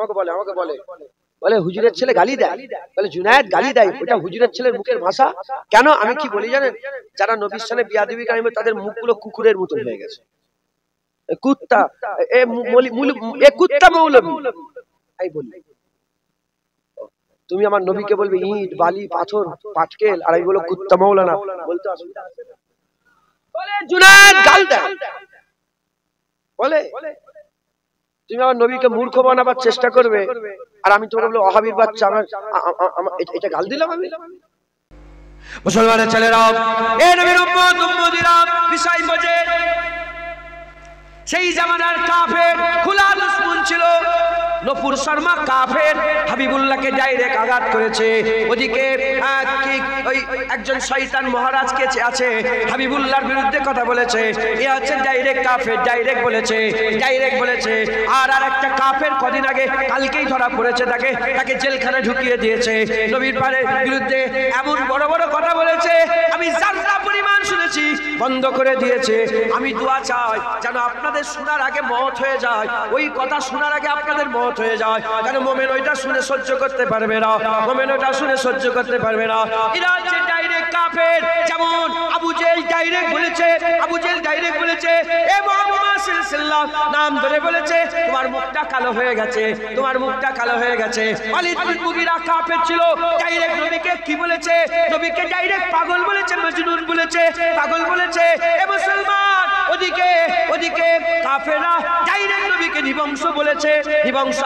আমাকে বলে বলে হুজুরের ছেলে গালি দেয়, বলে জুনায়েদ গালি দেয়, ওটা হুজুরের ছেলের মুখের ভাষা। কেন? আমি কি বলি জানেন? যারা নবীর সামনে বিয়াদবি করে তাদের মুখগুলো কুকুরের মতো হয়ে গেছে। কুত্তা কুত্তা মৌলবী এই বললি, তুমি আমার নবীকে বলবে ইট বালি পাথর পাটকেল, আর আমি বলবো কুত্তা মৌলানা, বলতে অসুবিধা আছে? বলে জুনায়েদ গাল দেয়, বলে তুমি আমার নবীকে মূর্খ বানাবার চেষ্টা করবে, আর আমি তোমার বলবো ওয়াহাবির বাচ্চা, এটা গাল দিলাম আমি? মুসলমানের ছেলেরা, এ নবীর উম্মত উম্মতিরা বিষয় বোঝে। সেই জামানার কাফের খোলা দুশমন ছিল। নপুর শর্মা কাফের হাবিবুল্লাহকে ডাইরেক্ট আঘাত করেছে। ওদিকে ওই একজন শয়তান মহারাজ কে আছে হাবিবুল্লাহর বিরুদ্ধে কথা বলেছে, এ হচ্ছে ডাইরেক্ট কাফের, ডাইরেক্ট বলেছে। আর একটা কাফের কদিন আগে কালকেই ধরা পড়েছে, তাকে জেলখানায় ঢুকিয়ে দিয়েছে। নবীর বিরুদ্ধে এমন বড় বড় কথা বলেছে, আমি যারা পরিমাণ শুনেছি বন্ধ করে দিয়েছে। আমি দোয়া চাই যেন আপনাদের শোনার আগে মওত হয়ে যায়, ওই কথা শোনার আগে আপনাদের মওত হয়ে যায়। কেন? মোমেন ওইটা শুনে সহ্য করতে পারবে না, এরা হচ্ছে ডাইরেক্ট কাফের। যেমন আবু জেল ডাইরেক্ট বলেছে, এ মুহাম্মদ সাল্লাল্লাহু নাম ধরে বলেছে তোমার মুখটা কালো হয়ে গেছে। খালিদ বিন মুগীরা কাফের ছিল, ডাইরেক্ট নবীকে কি বলেছে? নবীকে ডাইরেক্ট পাগল বলেছে, মজনুন বলেছে, পাগল বলেছে। এ মুসলমান, ওদিকে কাফেররা ডাইরেক্ট নবীকে নিবংশ বলেছে,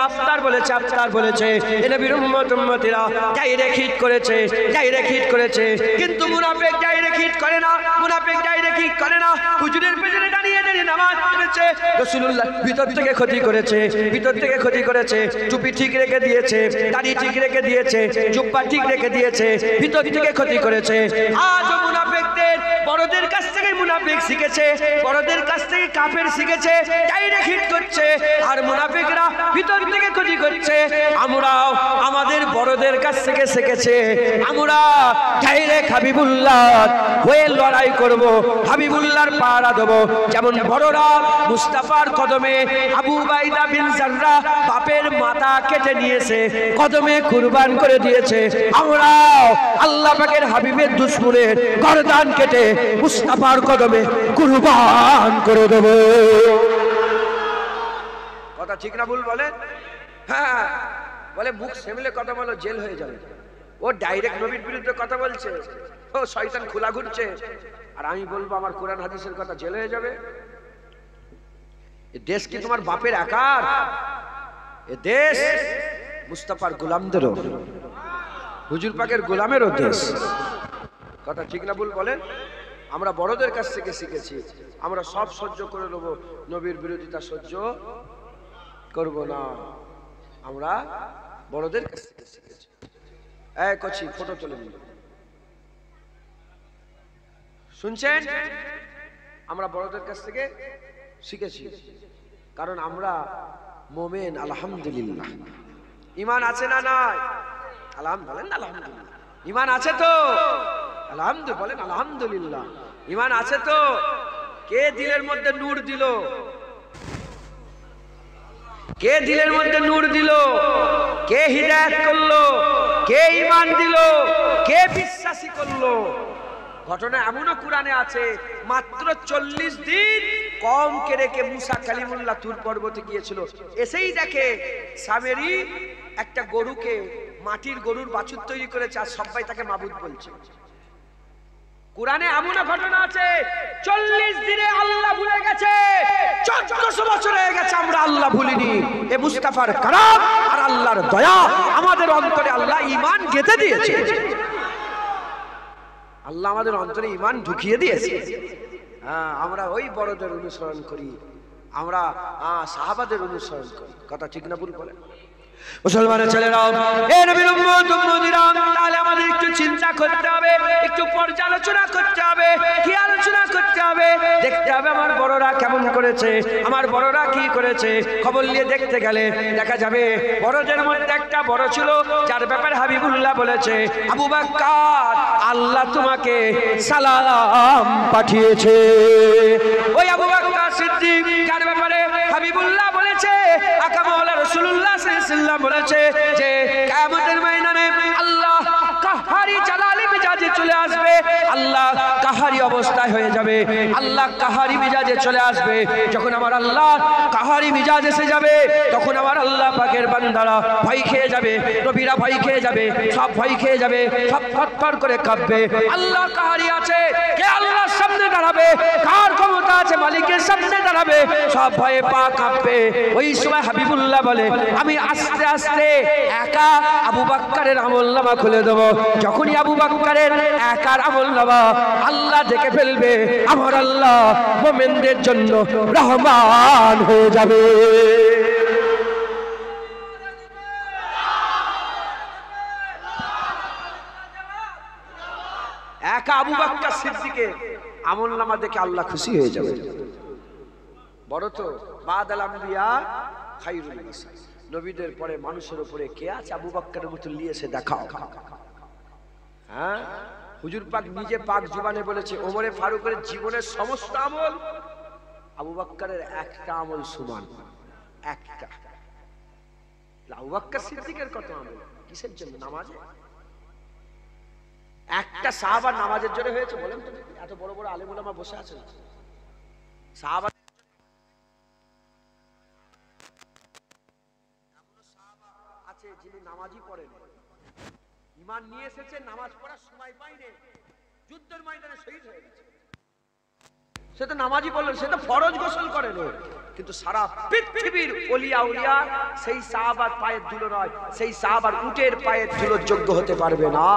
আফতার বলেছে। এ নবীর উম্মতিরা ডাইরেক্ট হিট করেছে। কিন্তু মুনাফিক ডাইরেক্ট হিট করে না, হুজুরের পেছনে দাঁড়িয়ে নামাজ পড়েছে। রাসূলুল্লাহ ভিতর থেকে ক্ষতি করেছে, টুপি ঠিক রেখে দিয়েছে, দাড়ি ঠিক রেখে দিয়েছে, জুব্বা ঠিক রেখে দিয়েছে, ভিতর থেকে ক্ষতি করেছে। আজ মুনাফিকদের বড়দের কাছ থেকে মুনাফিক শিখেছে, বড়দের কাছ থেকে কাফের শিখেছে, ডাইরেক্ট হিট করছে। আর মুনাফিকরা ভিতর থেকে ক্ষতি করছে। আমরাও আমাদের বড়দের কাছ থেকে শিখেছে, আমরা ডাইরেক্ট হাবিবুল্লাহ হয়ে লড়াই করব, হাবিবুল্লাহর পাহারা দেব। যেমন বড়রা মুস্তাফার কদমে আবু উবাইদা বিন জাররাহ বাপের মাথা কেটে নিয়েছে, কদমে কুরবান করে দিয়েছে, আমরাও আল্লাহ পাকের হাবিবের দুশমনের গর্দান কেটে মুস্তাফার কদমে কুরবান করে দেব। কথা ঠিক না ভুল বলেন? হ্যাঁ, বলে মুখ সেমলে কথা বলো জেল হয়ে যাবে। ও ডাইরেক্ট নবীর বিরুদ্ধে কথা বলছে, ও শয়তান খোলা ঘুরছে, আর আমি বলবো আমার কোরআন হাদিসের কথা, জেল হয়ে যাবে। এ দেশ কি তোমার বাপের আকার? এ দেশ মুস্তাফার গোলামদেরও, হুজুর পাকের গোলামেরও দেশ। কথা ঠিক না ভুল বলেন? আমরা বড়দের কাছ থেকে শিখেছি, আমরা সব সহ্য করে নেবো, নবীর বিরোধিতা সহ্য করব না। আমরা বড়দের কাছ থেকে শিখেছি। কচি ফটো তুলে নিল, শুনছেন? আমরা বড়দের কাছ থেকে শিখেছি, কারণ আমরা মোমেন। আলহামদুলিল্লাহ, ঈমান আছে না নাই? আলহামদুলিল্লাহ, ঈমান আছে তো? আলহামদুলিল্লাহ বলেন, আলহামদুলিল্লাহ ঈমান আছে তো? কে দিলের মধ্যে নূর দিল? কে দিলের মধ্যে নূর দিল? কে হিদায়াত করলো? কে ঈমান দিল? কে বিশ্বাসী করলো? ঘটনা এমনও কোরআনে আছে, মাত্র 40 দিন কম কে রেখে মুসা কালিমুল্লাহ তুর পর্বতে গিয়েছিল, এসেই দেখে সামেরি একটা গরুকে, মাটির গরুর বাছুর তৈরি করেছে, আর সবাই তাকে মাবুদ বলছে। কোরআনে এমনও ঘটনা আছে 40 দিনে আল্লাহ ভুলে গেছে, 1400 বছর হয়ে গেছে আমরা আল্লাহ ভুলিনি। এ মুস্তাফার কারাম আর আল্লাহর দয়া, আমাদের অন্তরে আল্লাহ ঈমান গেঁথে দিয়েছে, আল্লাহ আমাদের অন্তরে ঈমান ঢুকিয়ে দিয়েছে। আমরা ওই বড়দের অনুসরণ করি, আমরা সাহাবাদের অনুসরণ করি। কথা ঠিক না ভুল বলেন? মুসলমানের ছেলেরা, এ নবীর উম্মত উম্মতিরা, তাহলে আমাদের একটু চিন্তা করতে হবে, একটু পর্যালোচনা করতে হবে, কি আলোচনা করতে হবে, দেখতে হবে আমার বড়রা কেমন করেছে, আমার বড়রা কি করেছে। খবর নিয়ে দেখতে গেলে দেখা যাবে বড়দের মধ্যে একটা বড় ছিল যার ব্যাপারে হাবিবুল্লাহ বলেছে, আবু বকর আল্লাহ তোমাকে সালাম পাঠিয়েছে। ওই আবু বকর সিদ্দিক যার ব্যাপারে হাবিবুল্লাহ বলেছে বলেছে, আকা মাওলা রাসূলুল্লাহ সাল্লাল্লাহু আলাইহি ওয়াসাল্লাম বলেছে যে কিয়ামতের ময়দানে আল্লাহ কাহারি জালালি মিজাজে চলে আসবে, আল্লাহ কাহারি অবস্থায় হয়ে যাবে, আল্লাহ কাহারি মিজাজে চলে আসবে। যখন আমার আল্লাহ কাহারি মিজাজ এসে যাবে, তখন আমার আল্লাহ পাকের বান্দারা ভয় খেয়ে যাবে, নবীরা ভয় খেয়ে যাবে, সব ভয় খেয়ে যাবে, সব থরথর করে কাঁপবে। আল্লাহ কাহারি আছে, কে আল্লাহর সামনে দাঁড়াবে, কার ক্ষমতা আছে মালিকের সামনে দাঁড়াবে, সব ভয়ে পা কাঁপবে। ওই সময় হাবিবুল্লাহ বলে, আমি আস্তে আস্তে একা আবু বকরের আমলনামা খুলে দেব। যখনই আবু বকরের একার আমলনামা আল্লাহ দেখে ফেলবে, আমার আল্লাহ মুমিনদের জন্য রহমান হয়ে যাবে। একা আবু বকর সিদ্দিকের আমলনামা দেখে আল্লাহ খুশি হয়ে যাবে। বড় তো বাদাল আম্বিয়া খায়রুল বাশার, নবীদের পরে মানুষের উপরে কে আছে আবু বকরের মতো নিয়ে এসে দেখাও। হ্যাঁ, হুজুর পাক নিজে পাক জবানে বলেছে, ওমরে ফারুকের জীবনের সমস্ত আমল আবু বকরের একটা আমল সমান, একটা। আবু বকর সিদ্দিকের কত আমল, কিসের জন্য? নামাজে। একটা সাহাবার নামাজের জন্য হয়েছে বলেন তো, এত বড় বড় আলেম ওলামা বসে আছেন, সাহাবা আছে যিনি নামাজই পড়েন, ঈমান নিয়ে এসেছে, নামাজ পড়ার সময় পায়নি, যুদ্ধের ময়দানে শহীদ হয়ে গেছে। সে তো নামাজই পড়লেন, সে তো ফরজ গোসল করেন, কিন্তু সারা পৃথিবীর ওলিয়া উলিয়া সেই সাহাবার পায়ের ধুলো নয়, সেই সাহাবার উটের পায়ের ধুলোর যোগ্য হতে পারবে না।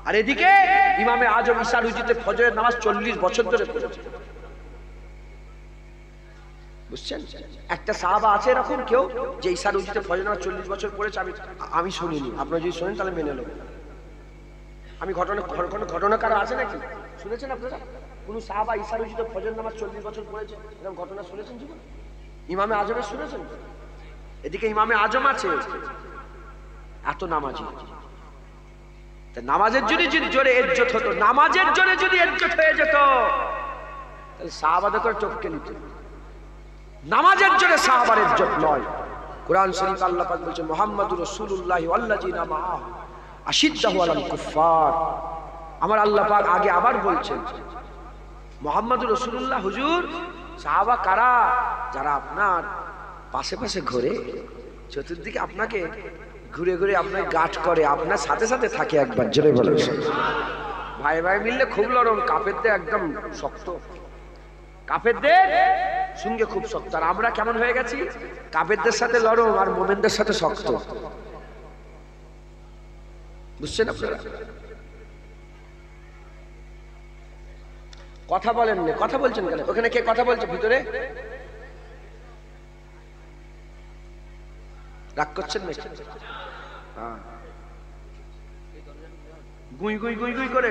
আর এদিকে ইমামে আজম ঈসা রুজিতে ফজরের নামাজ 40 বছর ধরে পড়েছে। বুঝছেন? একটা সাহাবা আছে এরকম কেউ যে ঈসা রুজিতে ফজরের নামাজ 40 বছর পড়েছে? আমি শুনিনি। আপনারা যদি শোনেন তাহলে মেনে নেব। আমি ঘটনা কারো আছে নাকি? শুনেছেন আপনারা কোন সাহাবা ঈসা রুজিতে ফজরের নামাজ 40 বছর পড়েছে? এরকম ঘটনা শুনেছেন জীবনে? ইমামে আজমের শুনেছেন? এদিকে ইমামে আজম আছে, এত নামাজি। নামাজের জোরে ইজ্জত হতো, নামাজের জোরে যদি ইজ্জত হয়ে যেত তাহলে সাহাবাদের করে চোখকে নিত। নামাজের জোরে সাহাবার ইজ্জত নয়। কোরআন শরীফে আল্লাহ পাক বলছে, মুহাম্মাদুর রাসূলুল্লাহি ওয়াল্লাযিনা মাআহু আশিদ্দাহু আলাল কুফফার। আমার আল্লাহ পাক আগে আবার বলছেন, মুহাম্মাদুর রাসূলুল্লাহ হুজুর সাহাবা কারা? যারা আপনার পাশে পাশে ঘোরে, চতুর্দিকে আপনাকে ঘুরে ঘুরে আপনার গাঠ করে, আপনার সাথে সাথে থাকে। একবার জোরে বলেন। ভাই ভাই মিললে খুব নরম, কাফেরদের একদম শক্ত, কাফেরদের সঙ্গে খুব শক্ত। আর আমরা কেমন হয়ে গেছি? কাফেরদের সাথে নরম আর মুমিনদের সাথে শক্ত। বুঝছেন আপনারা? কথা বলেন না, কথা বলছেন কেন? ওখানে কে কথা বলছে ভিতরে? রাগ করছেন নাকি? গুই গুই গুই গুই করে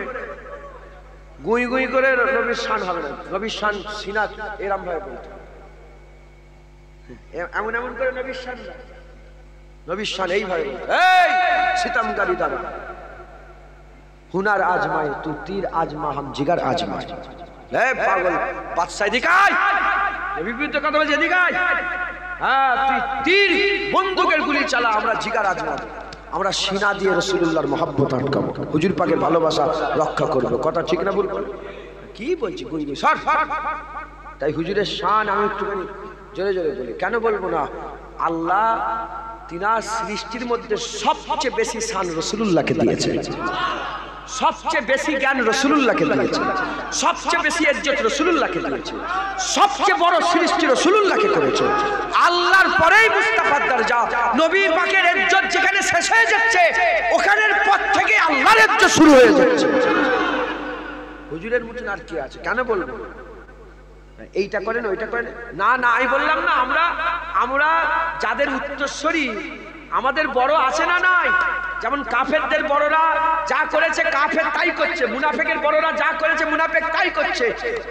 গুই গুই করে নবীর শান হবে না, নবীর শান সিনাত এরম ভাবে বলতে, এমন এমন করে নবীর শান, নবীর শান এইভাবে। এই সিতমগারি দাদা, হুনার আজমায় তু তীর আজমা হাম জিগার আজমায়। এই পাগল বাদশা, এদিকে আয়। নবীর বিরুদ্ধে কথা বলছে, এদিকে আয়। হ্যাঁ, তুই তীর বন্দুকের গুলি চালা, আমরা জিগার আজমাবো, আমরা সিনা দিয়ে রাসূলুল্লাহর মহব্বত আটকাবো, হুজুর পাকের ভালোবাসা রক্ষা করবো। কথা ঠিক না ভুল? কি বলছি? গুই গুই সর। তাই হুজুরের শান আমি একটুখানি জোরে জোরে বলি। কেন বলবো না? আল্লাহ তিনার সৃষ্টির মধ্যে সবচেয়ে বেশি শান রাসূলুল্লাহকে দিয়েছে, সবচেয়ে বেশি জ্ঞান রাসূলুল্লাহকে দিয়েছে, সবচেয়ে বেশি ইজ্জত রাসূলুল্লাহকে দিয়েছে, সবচেয়ে বড় সৃষ্টি রাসূলুল্লাহকে করেছে। আল্লাহর পরেই মুস্তাফার দরজা। নবী পাকের ইজ্জত যেখানে শেষ হয়ে যাচ্ছে, ওখানের পর থেকে আল্লাহর ইজ্জত শুরু হয়ে যাচ্ছে। হুজুরের মতন আর কি আছে? কেন বলবো এইটা করেন ওইটা করেন? না না, আমি বললাম না, আমরা যাদের উত্তরসূরি, আমাদের বড় আছে না নাই? যেমন কাফেরদের বড়রা যা করেছে কাফের তাই করছে, মুনাফিকের বড়রা যা করেছে মুনাফিক তাই করছে।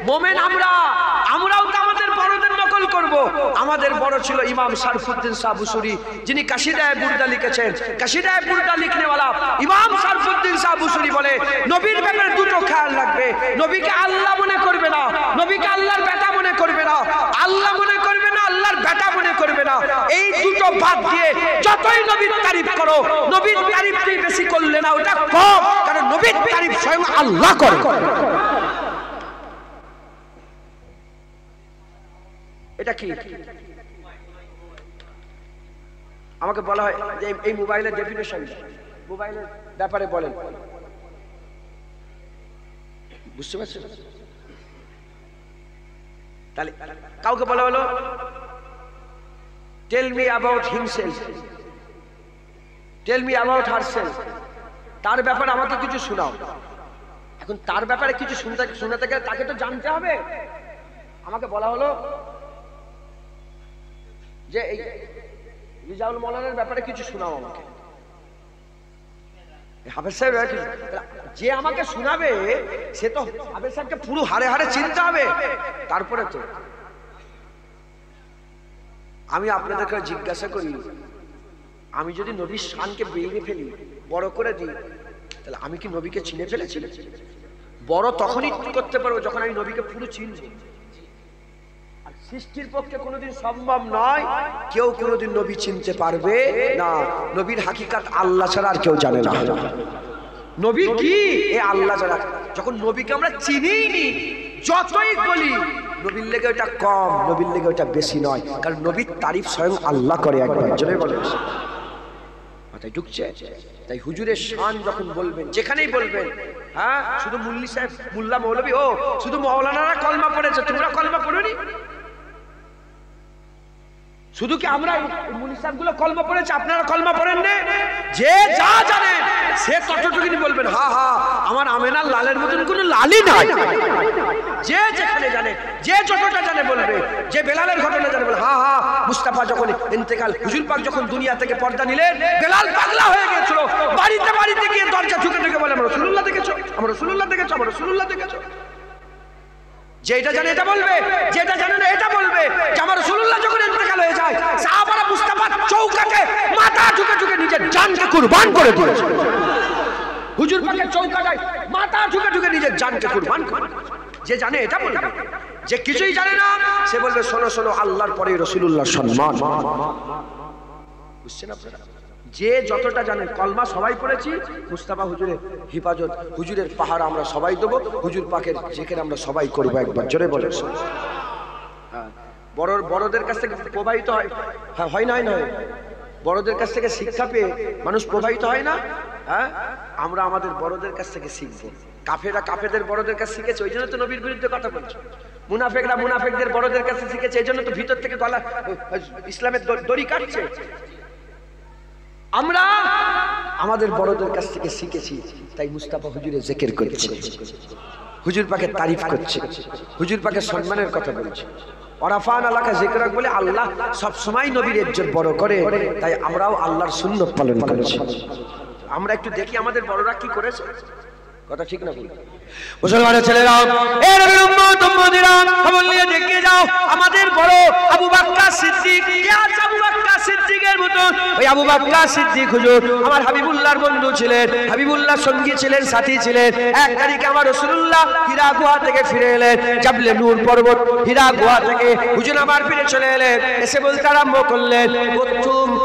মোমেন আমরাও তো আমাদের বড়দের নকল করব। আমাদের বড় ছিল ইমাম শরফুদ্দিন শাহ বুসুরি, যিনি কাসিদায়ে বুরদা লিখেছেন। কাসিদায়ে বুরদা লিখনেওয়ালা ইমাম শরফুদ্দিন শাহ বুসুরি বলে, নবীর ব্যাপারে দুটো খেয়াল রাখবে, নবীকে আল্লাহ মনে করবে না, নবীকে আল্লাহর বেটা মনে করবে না, আল্লাহ মনে করবে না, আল্লাহর বেটা মনে করবে না। এই দুটো বাদ দিয়ে যতই নবীর তারিফ করো, নবীর তারিফ তুমি বেশি করলে না, ওটা কম, কারণ নবীর তারিফ স্বয়ং আল্লাহ করে। এটা কি আমাকে বলা হয় যে এই মোবাইলের ডেফিনেশন, মোবাইলের ব্যাপারে বলেন, বুঝতে পারছেন? তাহলে কাউকে বলা হলো tell me about himself, tell me about herself, তার ব্যাপারে আমাকে কিছু শোনাও। এখন তার ব্যাপারে কিছু শোনাতে গেলে তাকে তো জানতে হবে। আমাকে বলা হলো যে এই রিজাউল মৌলানার ব্যাপারে কিছু শোনাও আমাকে। হাফেজ সাহেব যে আমাকে শোনাবে সে তো হাফেজ সাহেবকে পুরো হারে হারে চিনতে হবে। তারপরে তো আমি আপনাদেরকে জিজ্ঞাসা করি, আমি যদি নবীর শানকে বেরিয়ে ফেলি, বড় করে দিই, তাহলে আমি কি নবীকে চিনে ফেলেছি? বড় তখনই করতে পারবো যখন আমি নবীকে পুরো চিনব। আর সৃষ্টির পক্ষে কোনোদিন সম্ভব নয়, কেউ কোনোদিন নবী চিনতে পারবে না। নবীর হাকিকাত আল্লাহ ছাড়া আর কেউ জানে না। নবী কি এ আল্লাহ ছাড়া। যখন নবীকে আমরা চিনিই নি, যতই বলি নবীর লেগে ওটা কম, নবীর লেগে ওটা বেশি নয়, কারণ নবীর তারিফ স্বয়ং আল্লাহ করে। একবার জোরে বলেন, মাথায় ঢুকছে? তাই হুজুরের শান যখন বলবেন, যেখানেই বলবেন, হ্যাঁ শুধু মুল্লি সাহেব, মুল্লা মৌলবী, ও শুধু মৌলানারা কলমা পড়েছে, তোমরা কলমা পড়োনি? শুধু কি আমরা মুল্লি সাহেবগুলো কলমা পড়েছে, আপনারা কলমা পড়েন না? যে যা জানেন সে ততটুকুনি বলবেন, হা হা আমার আমেনার লালের মতন কোনো লালই নাই। যে যেখানে জানে, যে যতটা জানে বলবে। যে বেলালের ঘটনা জানে বলে, হা হা মুস্তাফা যখন ইন্তেকাল, হুজুর পাক যখন দুনিয়া থেকে পর্দা নিলেন, বেলাল পাগলা হয়ে গিয়েছিল। বাড়িতে বাড়িতে গিয়ে দরজা ঠুকে ঠুকে বলে, আমরা রাসূলুল্লাহ দেখেছো, আমরা রাসূলুল্লাহ দেখেছো, আমরা রাসূলুল্লাহ দেখেছো। যেটা জানে এটা বলবে, যেটা জানে না এটা বলবে। যে আমার রাসূলুল্লাহ যখন ইন্তেকাল হয়ে যায়, সাহাবারা মুস্তাফার চৌকাঠে মাথা ঠুকে ঠুকে নিজের জানকে কুরবান করে দিয়েছে। হুজুর পাকের চৌকাঠায় মাথা ঠুকে ঠুকে নিজের জানকে কুরবান করে। যে জানে এটা বলবে, যে কিছুই জানে না সে বলবে, শোনো শোনো আল্লাহর পরে রাসূলুল্লাহর সম্মান। বুঝছেন আপনারা? যে যতটা জানেন, কলমা সবাই পড়েছি, মুস্তাফা হুজুরের হিফাজত, হুজুরের পাহাড় আমরা সবাই দেবো, হুজুর পাকের জিকির আমরা সবাই করবো। একবার জোরে বলে। বড়দের কাছ থেকে প্রবাহিত হয়, হয় না? নয়, বড়দের কাছ থেকে শিক্ষা পেয়ে মানুষ প্রবাহিত হয় না? হ্যাঁ, আমরা আমাদের বড়দের কাছ থেকে শিখবো। কাফেররা কাফেরদের বড়দের কাছে শিখেছে, ওই জন্য তো নবীর বিরুদ্ধে কথা বলছে। মুনাফেকরা মুনাফেকদের বড়দের কাছে শিখেছে, এই জন্য তো ভিতর থেকে গলা ইসলামের দড়ি কাটছে। আমরা আমাদের বড়দের কাছ থেকে শিখেছি, তাই মুস্তাফা হুজুরের জিকির করছে, হুজুর পাকের তারিফ করছে, হুজুর পাকের সম্মানের কথা বলছে। ওরাফান আলাকা জিকরাক বলে আল্লাহ সব সময় নবীর ইজ্জত বড় করে, তাই আমরাও আল্লাহর সুন্নাত পালন করছি। আমরা একটু দেখি আমাদের বড়রা কি করেছে। কথা ঠিক না বলি? মুসলমানের ছেলেরা, এ নবীর উম্মত উম্মতিরা, খবর নিয়ে দেখে যাও আমাদের বড় আবু বকর সিদ্দিক। কে আছে আবু বকর সিদ্দিকের মতো? ওই আবু বকর সিদ্দিক হুজুর আমার হাবিবুল্লাহর বন্ধু ছিলেন, হাবিবুল্লাহর সঙ্গী ছিলেন, সাথী ছিলেন। এক তারিখে আমার রাসূলুল্লাহ হীরা গুহা থেকে ফিরে এলেন, জাবলে নূর পর্বত হীরা গুহা থেকে হুজুর আমার ফিরে চলে এলেন। এসে বলতে আরম্ভ করলেন,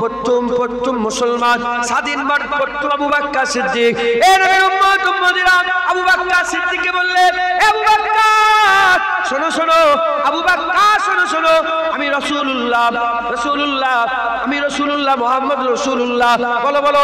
প্রথম মুসলমান স্বাধীন প্রথম আবু বকর সিদ্দিক। এ নবীর উম্মত উম্মতিরা, আবু বকর সিদ্দিককে বললেন, আবু বকর শোনো শোনো, আবু বকর শোনো শোনো, আমি রাসূলুল্লাহ, আমি রাসূলুল্লাহ, মুহাম্মদ রাসূলুল্লাহ। বলো বলো,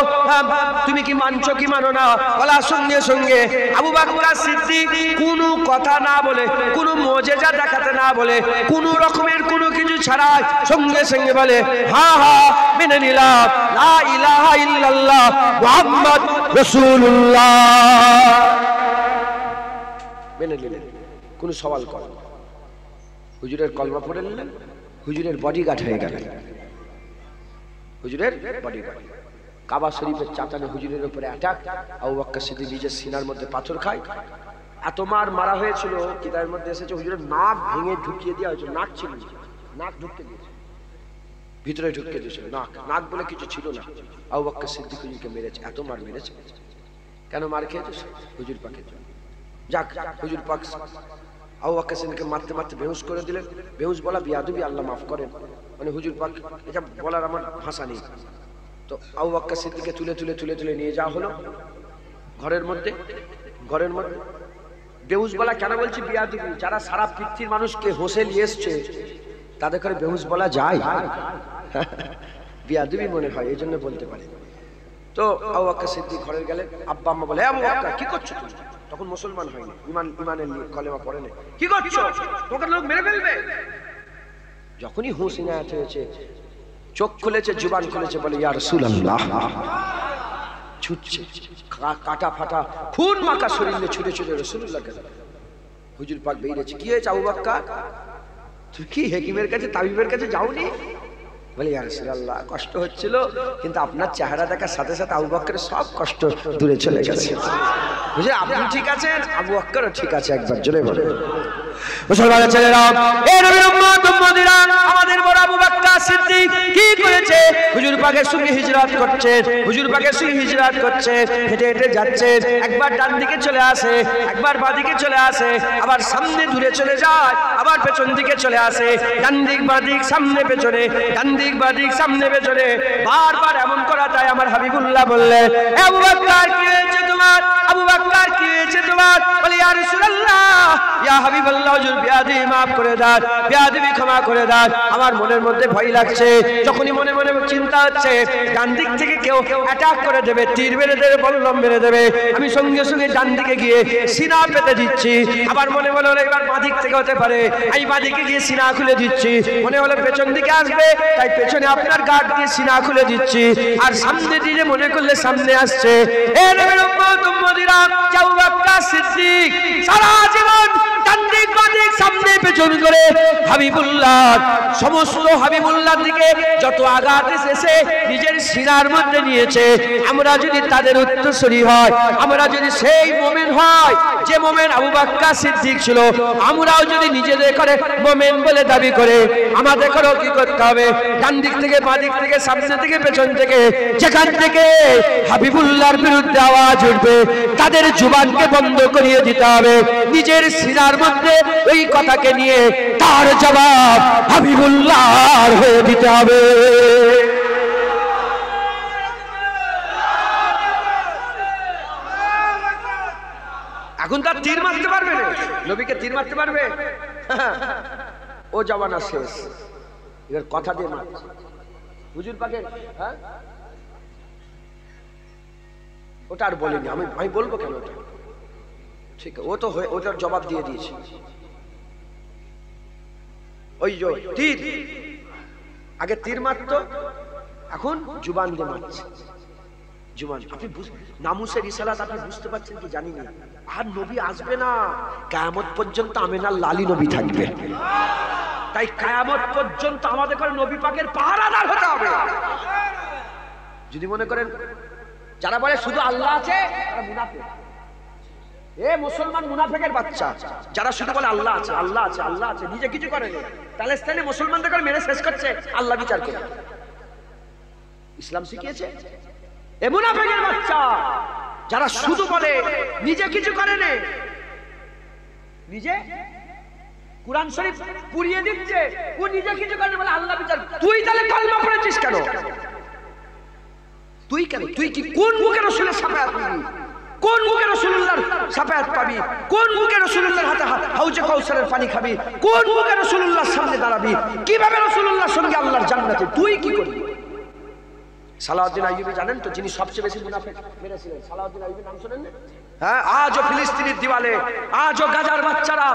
তুমি কি মানছো কি মানো না? বলার সঙ্গে সঙ্গে আবু বকর সিদ্দিক কোনো কথা না বলে, কোনো মুজিজা দেখাতে না বলে, কোনো রকমের কোনো কিছু ছাড়াই সঙ্গে সঙ্গে বলে, হ্যাঁ হ্যাঁ মেনে নিলাম, লা ইলাহা ইল্লাল্লাহ মুহাম্মদ রাসূলুল্লাহ। মেনে নিলেন, কোনো সওয়াল করেন। হুজুরের কলমা পড়ে নিলেন, হুজুরের বডিগার্ড হয়ে গেলেন। হুজুরের বডিগার্ড। কাবা শরীফের চাতানে হুজুরের উপরে অ্যাটাক, আবু বকর সিদ্দিক নিজের সিনার মধ্যে পাথর খায়। এত মারা হয়েছিল, কিতাবের মধ্যে এসেছে হুজুরের নাক ভেঙে ঢুকিয়ে দেওয়া হয়েছিল। নাক ছিল, নাক ঢুকিয়ে দিয়েছে, ভিতরে ঢুকিয়ে দিয়েছিল। নাক বলে কিছু ছিল না। আবু বকর সিদ্দিক হুজুরকে মেরেছে, এত মার মেরেছে। কেন মার খেয়েছে? হুজুর পাকের জন্য। যাক, হুজুর পাক আবু বকর সিদ্দিককে মারতে মারতে বেহুশ করে দিলেন। বেহুশ বলা বিয়াদবি, আল্লাহ মাফ করেন। মানে হুজুর পাক, এটা বলার আমার ভাষা নেই। তো আবু বকর সিদ্দিককে তুলে তুলে তুলে তুলে নিয়ে যাওয়া হলো ঘরের মধ্যে। বেহুশ বলা কেন বলছি? বিয়াদবি। যারা সারা পৃথিবীর মানুষকে হোসে নিয়ে এসছে তাদের করে বেহুশ বলা যায়? বিয়াদবি মনে হয়, এই জন্য বলতে পারে। তো আবু বকর সিদ্দিক ঘরে গেলেন। আব্বা আম্মা বলে, আবু বকর কি করছো তুমি? তখন মুসলমান হয়নি, ইমানের কলেমা পড়ে না। কি করছো? তোমাকে লোক মেরে ফেলবে। যখনই হুঁশ ইনায়াত হয়েছে, চোখ খুলেছে, জুবান খুলেছে, বলে ইয়া রাসূলুল্লাহ। ছুটছে, কাটা ফাটা খুন মাখা শরীরে ছুটে ছুটে রাসূলুল্লাহ কাছে। হুজুর পাক বেরিয়েছে। কি হয়েছে আবু বকর? তুই কি হেকিমের কাছে, তাবিবের কাছে যাওনি? বলে ইয়া রাসূলুল্লাহ, কষ্ট হচ্ছিল, কিন্তু আপনার চেহারা দেখার সাথে সাথে আবু বকরের সব কষ্ট দূরে চলে গেছে। বুঝলে, আপনি ঠিক আছেন, আবু বকরও ঠিক আছে। একবার জোরে বলে। মুসলমানের ছেলেরা, এই নবীর উম্মত উম্মতিরা, আমাদের বড় আবু বকর সিদ্দিক কি করেছে? হুজুর পাকের সঙ্গে হিজরত করছে, হেঁটে হেঁটে যাচ্ছে। একবার ডান দিকে চলে আসে, একবার বাঁ দিকে চলে আসে, আবার সামনে দূরে চলে যায়, আবার পেছন দিকে চলে আসে। ডান দিক বাঁ দিক, সামনে পেছনে, ডান দিক বাঁ দিক, সামনে পেছনে, বারবার এমন করা যায়। আমার হাবিবুল্লাহ বললেন, আবু বকর কি হয়েছে তোমার? আবু বকর কি হয়েছে তোমার? বলে ইয়া রাসূলুল্লাহ, ইয়া হাবিবাল্লাহ, হুজুর বিয়াদবি মাফ করে দাও, বিয়াদবি ক্ষমা করে দাও। আমার মনের মধ্যে ভয় লাগছে। যখনই মনে মনে চিন্তা হচ্ছে ডান দিক থেকে কেউ অ্যাটাক করে দেবে, তীর মেরে দেবে, বল্লম মেরে দেবে, আমি সঙ্গে সঙ্গে ডান দিকে গিয়ে সিনা পেতে দিচ্ছি। আবার মনে মনে হলো এবার বাঁ দিক থেকে হতে পারে, আমি বাঁ দিকে গিয়ে সিনা খুলে দিচ্ছি। মনে হলো পেছন দিকে আসবে, তাই পেছনে আপনার গার্ড দিয়ে সিনা খুলে দিচ্ছি। আর সামনে দিয়ে মনে করলে সামনে আসছে। এ নবীর উম্মত উম্মতিরা, আবু বকর সিদ্দিক সারা জীবন ডান দিক বাঁ দিক সামনে পেছন করে হাবিবুল্লাহ, সমস্ত হাবিবুল্লাহর দিকে যত আঘাত এসেছে নিজের সিনার মধ্যে নিয়েছে। আমরা যদি তাদের উত্তরসূরি হয়, আমরা যদি সেই মুমিন হয় যে মুমিন আবু বকর সিদ্দিক ছিল, আমরাও যদি নিজেদের করে মুমিন বলে দাবি করে, আমাদের করেও কি করতে হবে? ডান দিক থেকে বাঁ দিক থেকে সামনে থেকে পেছন থেকে যেখান থেকে হাবিবুল্লাহর বিরুদ্ধে আওয়াজ উঠবে তাদের জুবানকে বন্ধ করিয়ে দিতে হবে। নিজের সিনার মধ্যে ওই কথাকে নিয়ে তার জবাব হাবিবুল্লাহর হয়ে দিতে হবে। এখন তার তীর মারতে পারবে না, নবীকে তীর মারতে পারবে? ও জামানা শেষ, এবার কথা দিয়ে মারছে হুজুর পাকের। হ্যাঁ, ওটা আর বলিনি আমি বলবো কেন? ওটা ঠিক, ও তো ওটার জবাব দিয়ে দিয়েছে। ওই যে তীর, আগে তীর মারতো, এখন জুবান দিয়ে মারছে। জুবান, আপনি নামুসের রিসালাত আপনি বুঝতে পারছেন কি জানি না। আর নবী আসবে না, কিয়ামত পর্যন্ত আমেনার লালি নবী থাকবে। তাই কিয়ামত পর্যন্ত আমাদের করে নবী পাকের পাহারাদার হতে হবে। যদি মনে করেন যারা বলে শুধু আল্লাহ আছে, তারা মুনাফিক। এ মুসলমান মুনাফিকের বাচ্চা, যারা শুধু বলে আল্লাহ আছে, আল্লাহ আছে, আল্লাহ আছে, নিজে কিছু করেনি। প্যালেস্টাইনে মুসলমানদের করে মেরে শেষ করছে, আল্লাহ বিচার করে। ইসলাম শিখিয়েছে এ মুনাফিকের বাচ্চা, যারা শুধু বলে নিজে কিছু করেনি, নিজে কুরআন শরীফ পুড়িয়ে দিচ্ছে, ও নিজে কিছু করে বলে আল্লাহ বিচার। তুই তাহলে কালমা পড়েছিস কেন? তুই কেন? তুই কি কোন মুখে রাসূলের শাফায়াত পাবি? কোন মুখে রাসূলুল্লাহর শাফায়াত পাবি? কোন মুখে রাসূলুল্লাহর হাতে হাউজে কাউসারের পানি খাবি? কোন মুখে রাসূলুল্লাহর সামনে দাঁড়াবি? কিভাবে রাসূলুল্লাহর সঙ্গে আল্লাহর জান্নাতে? তুই কি করবি? সালাউদ্দিন আইয়ুবী জানেন তো, যিনি সবচেয়ে বেশি মুনাফিক মেরেছিলেন? সালাউদ্দিন আইয়ুবী নাম শুনেন না? হ্যাঁ, আজও ফিলিস্তিনের দিওয়ালে, আজও গাজার বাচ্চারা,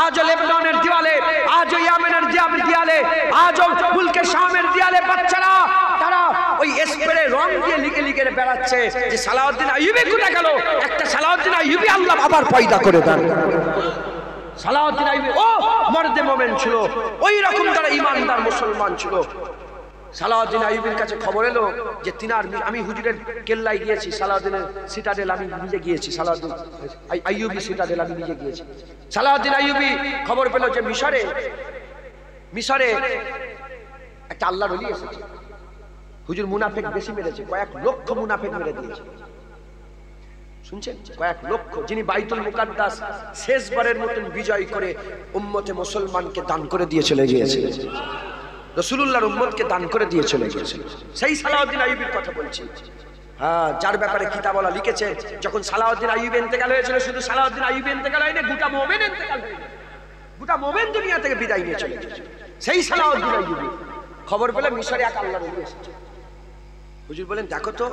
আজও লেবাননের দিওয়ালে, আজও ইয়েমেনের দিওয়ালে, আজও মুলকে শামের দিওয়ালে বাচ্চারা তারা ওই স্প্রে রং দিয়ে লিখে লিখে বেড়াচ্ছে যে সালাউদ্দিন আইয়ুবী কোথায় গেল? একটা সালাউদ্দিন আইয়ুবী আল্লাহ আবার পয়দা করে দেন। সালাউদ্দিন আইয়ুবী ও মর্দে মোমেন ছিল, ওই রকম তারা ইমানদার মুসলমান ছিল। সালাউদ্দিন আইয়ুবীর কাছে খবর এলো যে তিনার, আমি হুজুরের কেল্লায় গিয়েছি, সালাউদ্দিনের সিটাডেল আমি নিজে গিয়েছি, সালাউদ্দিন আইয়ুবী সিটাডেল আমি নিজে গিয়েছি। সালাউদ্দিন আইয়ুবী খবর পেল যে মিশরে একটা আল্লাহর ওলি এসেছে। হুজুর মুনাফিক বেশি মেরেছে, কয়েক লক্ষ মুনাফিক মেরে দিয়েছে। শুনছেন? কয়েক লক্ষ, যিনি বাইতুল মুকাদ্দাস শেষবারের মতন বিজয় করে উম্মতে মুসলমানকে দান করে দিয়ে চলে গিয়েছে। রাসূলুল্লাহর উম্মতকে দান করে দিয়ে চলে গেছে। সেই সালাউদ্দিন আইয়ুবীর কথা বলছি, হ্যাঁ, যার ব্যাপারে কিতাবওয়ালা লিখেছে যখন সালাউদ্দিন আইয়ুবী ইন্তেকাল হয়েছিল, শুধু সালাউদ্দিন আইয়ুবী ইন্তেকাল হয়নি, গোটা মুমিন ইন্তেকাল হয়েছে, গোটা মুমিন দুনিয়া থেকে বিদায় নিয়ে চলে গেছে। সেই সালাউদ্দিন আইয়ুবী খবর পেলে মিশরে এক আল্লাহর ওলি এসেছে। হুজুর বলেন দেখো তো,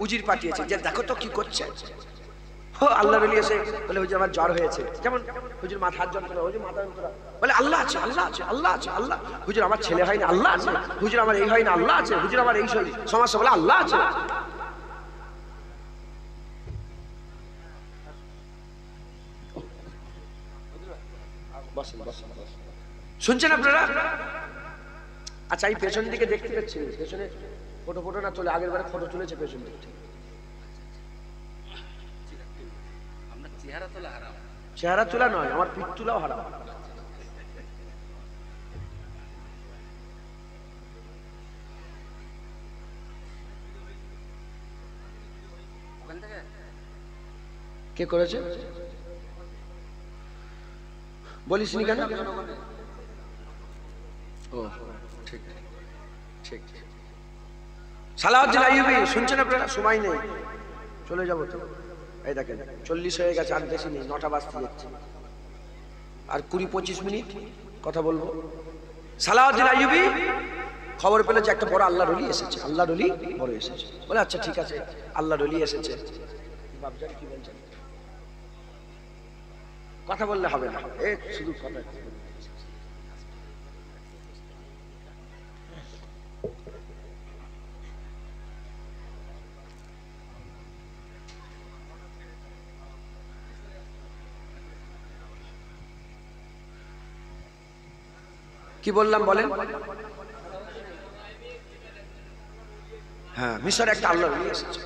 উজির পাঠিয়েছে যে দেখো তো কি করছে। ও আল্লাহর ওলি এসে বলে হুজুর আমার জ্বর হয়েছে, যেমন হুজুর মাথার যন্ত্রণা, হুজুর মাথা যন্ত্রণা, বলে আল্লাহ আছে, আল্লাহ আছে, আল্লাহ আছে, আল্লাহ। হুজুর আমার ছেলে হয় না, আল্লাহ আছে। হুজুর আমার এই হয় না, আল্লাহ আছে। হুজুর আমার এই সমস্যা, বলে আল্লাহ আছে। শুনছেন আপনারা? আচ্ছা, এই পেছন দিকে দেখতে পাচ্ছি, পেছনে ফটো না তোলে, আগের বারে ফটো তুলেছে পেছন দিক থেকে। চেহারা তোলা নয়, আমার পিঠ তোলাও হারাম। কে করেছে বলিসনি কেন? ও ঠিক ঠিক। সালাউদ্দিন আইয়ুবী শুনছেন আপনারা? সময় নেই, চলে যাবো তো। এই দেখেন 40 হয়ে গেছে, আর বেশি নেই, 9টা বাজতে যাচ্ছে, আর 20-25 মিনিট কথা বলবো। সালাউদ্দিন আইয়ুবী খবর পেলে যে একটা বড় আল্লাহর ওলি এসেছে, আল্লাহর ওলি বড় এসেছে। বলে আচ্ছা ঠিক আছে, আল্লাহর ওলি এসেছে, বাপজান কি বলছেন? কথা বললে হবে না, শুধু কথা। কি বললাম বলেন? হ্যাঁ, মিশরে একটা আল্লাহর ওলি এসেছে।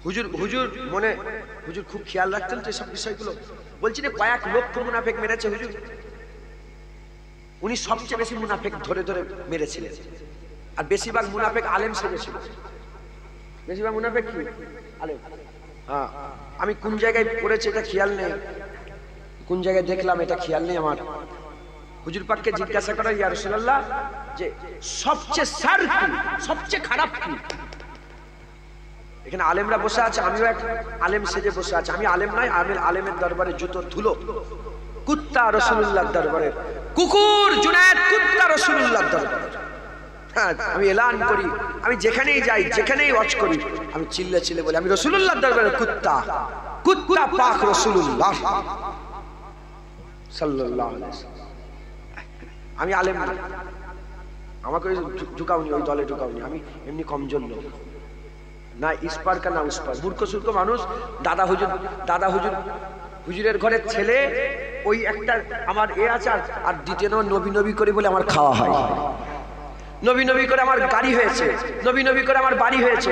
হুজুর খুব খেয়াল রাখতেন তো এসব বিষয়গুলো। বলছি না, কয়েক লক্ষ মুনাফিক মেরেছে হুজুর, উনি সবচেয়ে বেশি মুনাফিক ধরে ধরে মেরেছিলেন। আর বেশিরভাগ মুনাফিক আলেম সেজেছিল। বেশিরভাগ মুনাফিক কি আলেম। হ্যাঁ, আমি কোন জায়গায় পড়েছি এটা খেয়াল নেই, কোন জায়গায় দেখলাম এটা খেয়াল নেই আমার। হুজুর পাককে জিজ্ঞাসা করা, ইয়া রাসূলুল্লাহ, যে সবচেয়ে শার কি, সবচেয়ে খারাপ কি? এখানে আলেমরা বসে আছে, আমিও এক আলেম সেজে বসে আছি। আমি আলেম নয়, আমি আলেমের দরবারে জুতোর ধুলো, কুত্তা রাসূলুল্লাহর দরবারে, কুকুর জুনায়েদ কুত্তা রাসূলুল্লাহর দরবারে। হ্যাঁ, আমি এলান করি, আমি যেখানেই যাই, যেখানেই ওয়াজ করি, আমি চিল্লে বলি আমি রাসূলুল্লাহর দরবারে কুত্তা, কুত্তা পাক রাসূলুল্লাহ সাল্লাল্লাহু আলাইহি ওয়াসাল্লাম। আমি আলেম না, আমাকে ওই ঢুকাওনি, ওই দলে ঢুকাওনি, আমি এমনি কমজোর লোক না, ইস্পার কা না উস্পার, মূর্খ সুর্খ মানুষ। দাদা হুজুরের ঘরের ছেলে, ওই একটা আমার আছে, আর দ্বিতীয় নম্বর নবী করে বলে আমার খাওয়া হয়, নবী করে আমার গাড়ি হয়েছে, নবী করে আমার বাড়ি হয়েছে,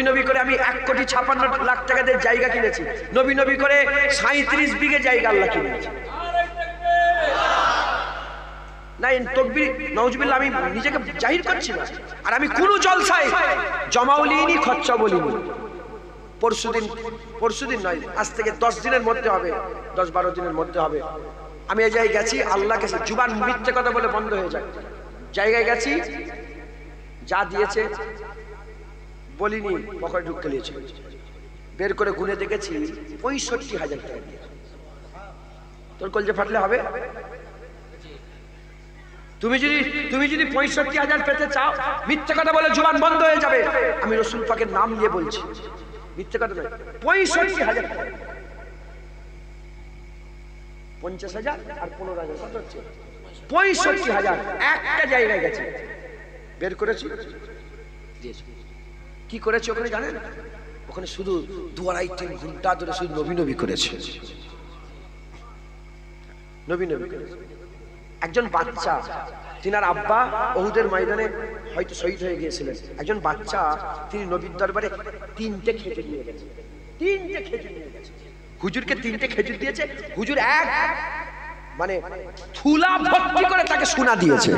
নবী করে আমি 1,56,00,000 টাকা দিয়ে জায়গা কিনেছি, নবী করে 37 বিঘে জায়গা আল্লাহ কিনেছি। না, তকবীর নাউজুবিল্লাহ, আমি নিজেকে জাহির করছি না। আর আমি কোন জলসায় জমাও লিনি, খরচা বলিনি। পরশুদিন নয়, আজ থেকে 10 দিনের মধ্যে হবে, 10-12 দিনের মধ্যে হবে। আমি এই জায়গায় গেছি, আল্লাহকে জুবান মিথ্যে কথা বলে বন্ধ হয়ে যায়। জায়গায় গেছি, যা দিয়েছে বলিনি, পকেটে ঢুকে নিয়েছে, বের করে গুনে দেখেছি 65,000 টাকা। তোর কলজে ফাটলে হবে? তুমি যদি 65,000 পেতে চাও, মিথ্যে কথা বলে জুবান বন্ধ হয়ে যাবে। আমি রাসূল পাকের নাম নিয়ে বলছি, মিথ্যে কথা নয়। 65,000 টাকা, 50,000 আর 15,000 কত হচ্ছে? 65,000। একটা জায়গায় গেছে, বের করেছি, দিয়েছি। কি করেছে ওখানে জানেন? ওখানে শুধু 2-2.5-3 ঘন্টা ধরে শুধু নবী করেছে, নবী করেছে। একজন বাচ্চা, তিনার আব্বা উহুদের ময়দানে হয়তো শহীদ হয়ে গিয়েছিলেন। একজন বাচ্চা, তিনি নবীর দরবারে 3টে খেজুর নিয়ে গেছে, 3টে খেজুর নিয়ে গেছে। হুজুরকে 3টে খেজুর দিয়েছে। হুজুর মানে থুলা ভর্তি করে তাকে সোনা দিয়েছে।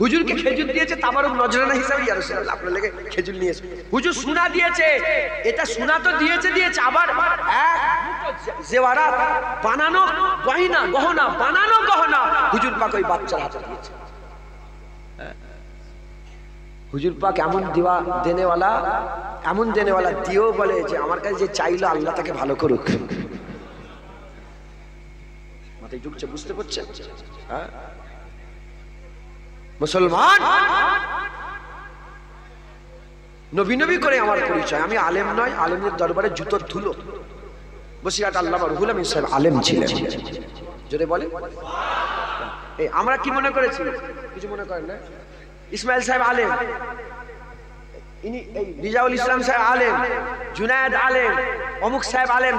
হুজুরকে খেজুর দিয়েছে তাবারুক নজরানা হিসাবে, ইয়া রাসূলুল্লাহ আপনার লেগে খেজুর নিয়ে এসে হুজুর সোনা দিয়েছে। এটা সোনা তো দিয়েছে, আবার জেওয়ারাত বানানো গহনা, বানানো গহনা হুজুর পাক ওই বাচ্চার হাতে দিয়েছে। হুজুর পাক এমন দেনেওয়ালা, এমন দেনেওয়ালা, দিয়েও বলে যে আমার কাছে যে চাইলো আল্লাহ তাকে ভালো করুক। মাথায় ঢুকছে, বুঝতে পারছেন? হ্যাঁ মুসলমান, নবী নবী করে আমার পরিচয়। আমি আলেম নয়, আলেমদের দরবারে জুতোর ধুলো। বসিরহাট আল্লামা রুহুল আমিন সাহেব আলেম ছিলেন, জোরে বলে। এই আমরা কি মনে করেছি? কিছু মনে করেন না? ইসমাইল সাহেব আলেম, ইনি এই রিজাউল ইসলাম সাহেব আলেম, জুনায়েদ আলেম, অমুক সাহেব আলেম,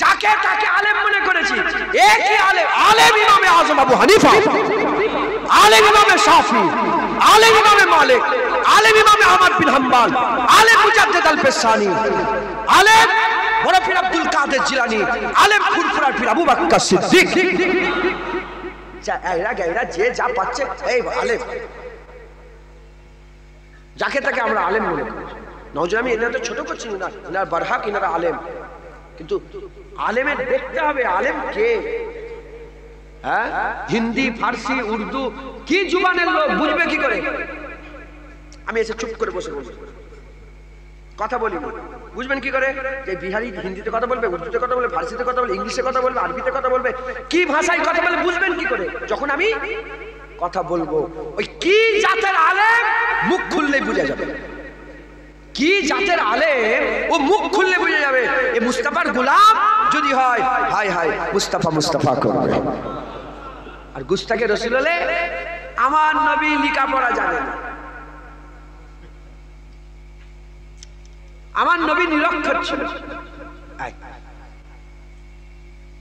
যাকে তাকে আলেম মনে করেছি। একই আলেম, আলেম ইমামে আজম আবু হানিফা, আলেম ইমামে শাফি, আলেম ইমামে মালিক, আলেম ইমামে আহমদ বিন হাম্বল, আলেম মুজাদ্দিদ আল ফিসানি, আলেম বড় পীর আব্দুল কাদের জিলানী, আলেম ফুরফুরার পীর আবু বকর সিদ্দিক। এরা যে যা পাচ্ছে এই আলেম, যাকে তাকে আমরা আলেম মনে করি। নওজোয়ান, আমি এনারা তো ছোট করছি না, এনারা বারহাক, এনারা আলেম। কিন্তু আলেমের দেখতে হবে আলেম কে। হ্যাঁ, হিন্দি, ফার্সি, উর্দু কি জুবানের লোক বুঝবে কি করে? আমি এসে চুপ করে বসে বসে কথা বলি, বুঝবেন কি করে? যে বিহারি হিন্দিতে কথা বলবে, উর্দুতে কথা বলবে, ফার্সিতে কথা বলবে, ইংলিশে কথা বলবে, আরবিতে কথা বলবে, কি ভাষায় কথা বলবে বুঝবেন কি করে? যখন আমি কথা বলবো, ওই কি জাতের আলেম মুখ খুললেই বুঝা যাবে। কি জাতের আলেম ও মুখ খুললে বুঝে যাবে। এ মুস্তাফার গোলাম যদি হয়, হাই হাই মুস্তাফা মুস্তাফা করবে। আর গুস্তাকে রসুল হলে আমার নবী লেখাপড়া জানে না, আমার নবী নিরক্ষর ছিল।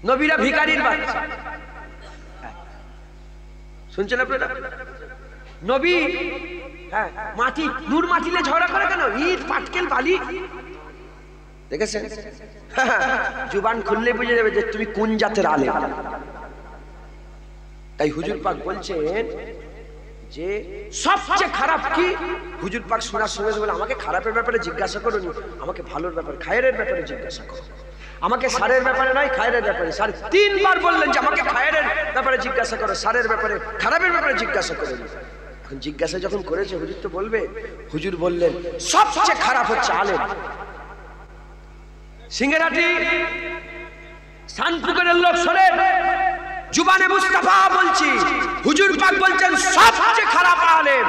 নবীরা ভিখারির বাচ্চা, শুনছেন আপনারা? নবী হ্যাঁ মাটি, নূর মাটিলে ঝগড়া করে কেন? ইট পাটকেল বালি দেখেছেন? জুবান খুললে বুঝে যাবে যে তুমি কোন জাতের আলেম। তাই হুজুর পাক বলছেন যে সবচেয়ে খারাপ কি? হুজুর পাক শোনার সঙ্গে বলে আমাকে খারাপের ব্যাপারে জিজ্ঞাসা করোনি, আমাকে ভালোর ব্যাপারে, খায়েরের ব্যাপারে জিজ্ঞাসা করো। আমাকে সারের ব্যাপারে নয়, খায়েরের ব্যাপারে। সাড়ে 3 বার বললেন যে আমাকে খায়েরের ব্যাপারে জিজ্ঞাসা করো, সারের ব্যাপারে, খারাপের ব্যাপারে জিজ্ঞাসা করো। এখন জিজ্ঞাসা যখন করেছে হুজুর তো বলবে। হুজুর বললেন সবচেয়ে খারাপ হচ্ছে আলেম। সিঙ্গেরাটি শানপুকুরের লোক শোনেন, জুবানে মুস্তাফা বলছি, হুজুর পাক বলছেন সবচেয়ে খারাপ আলেম।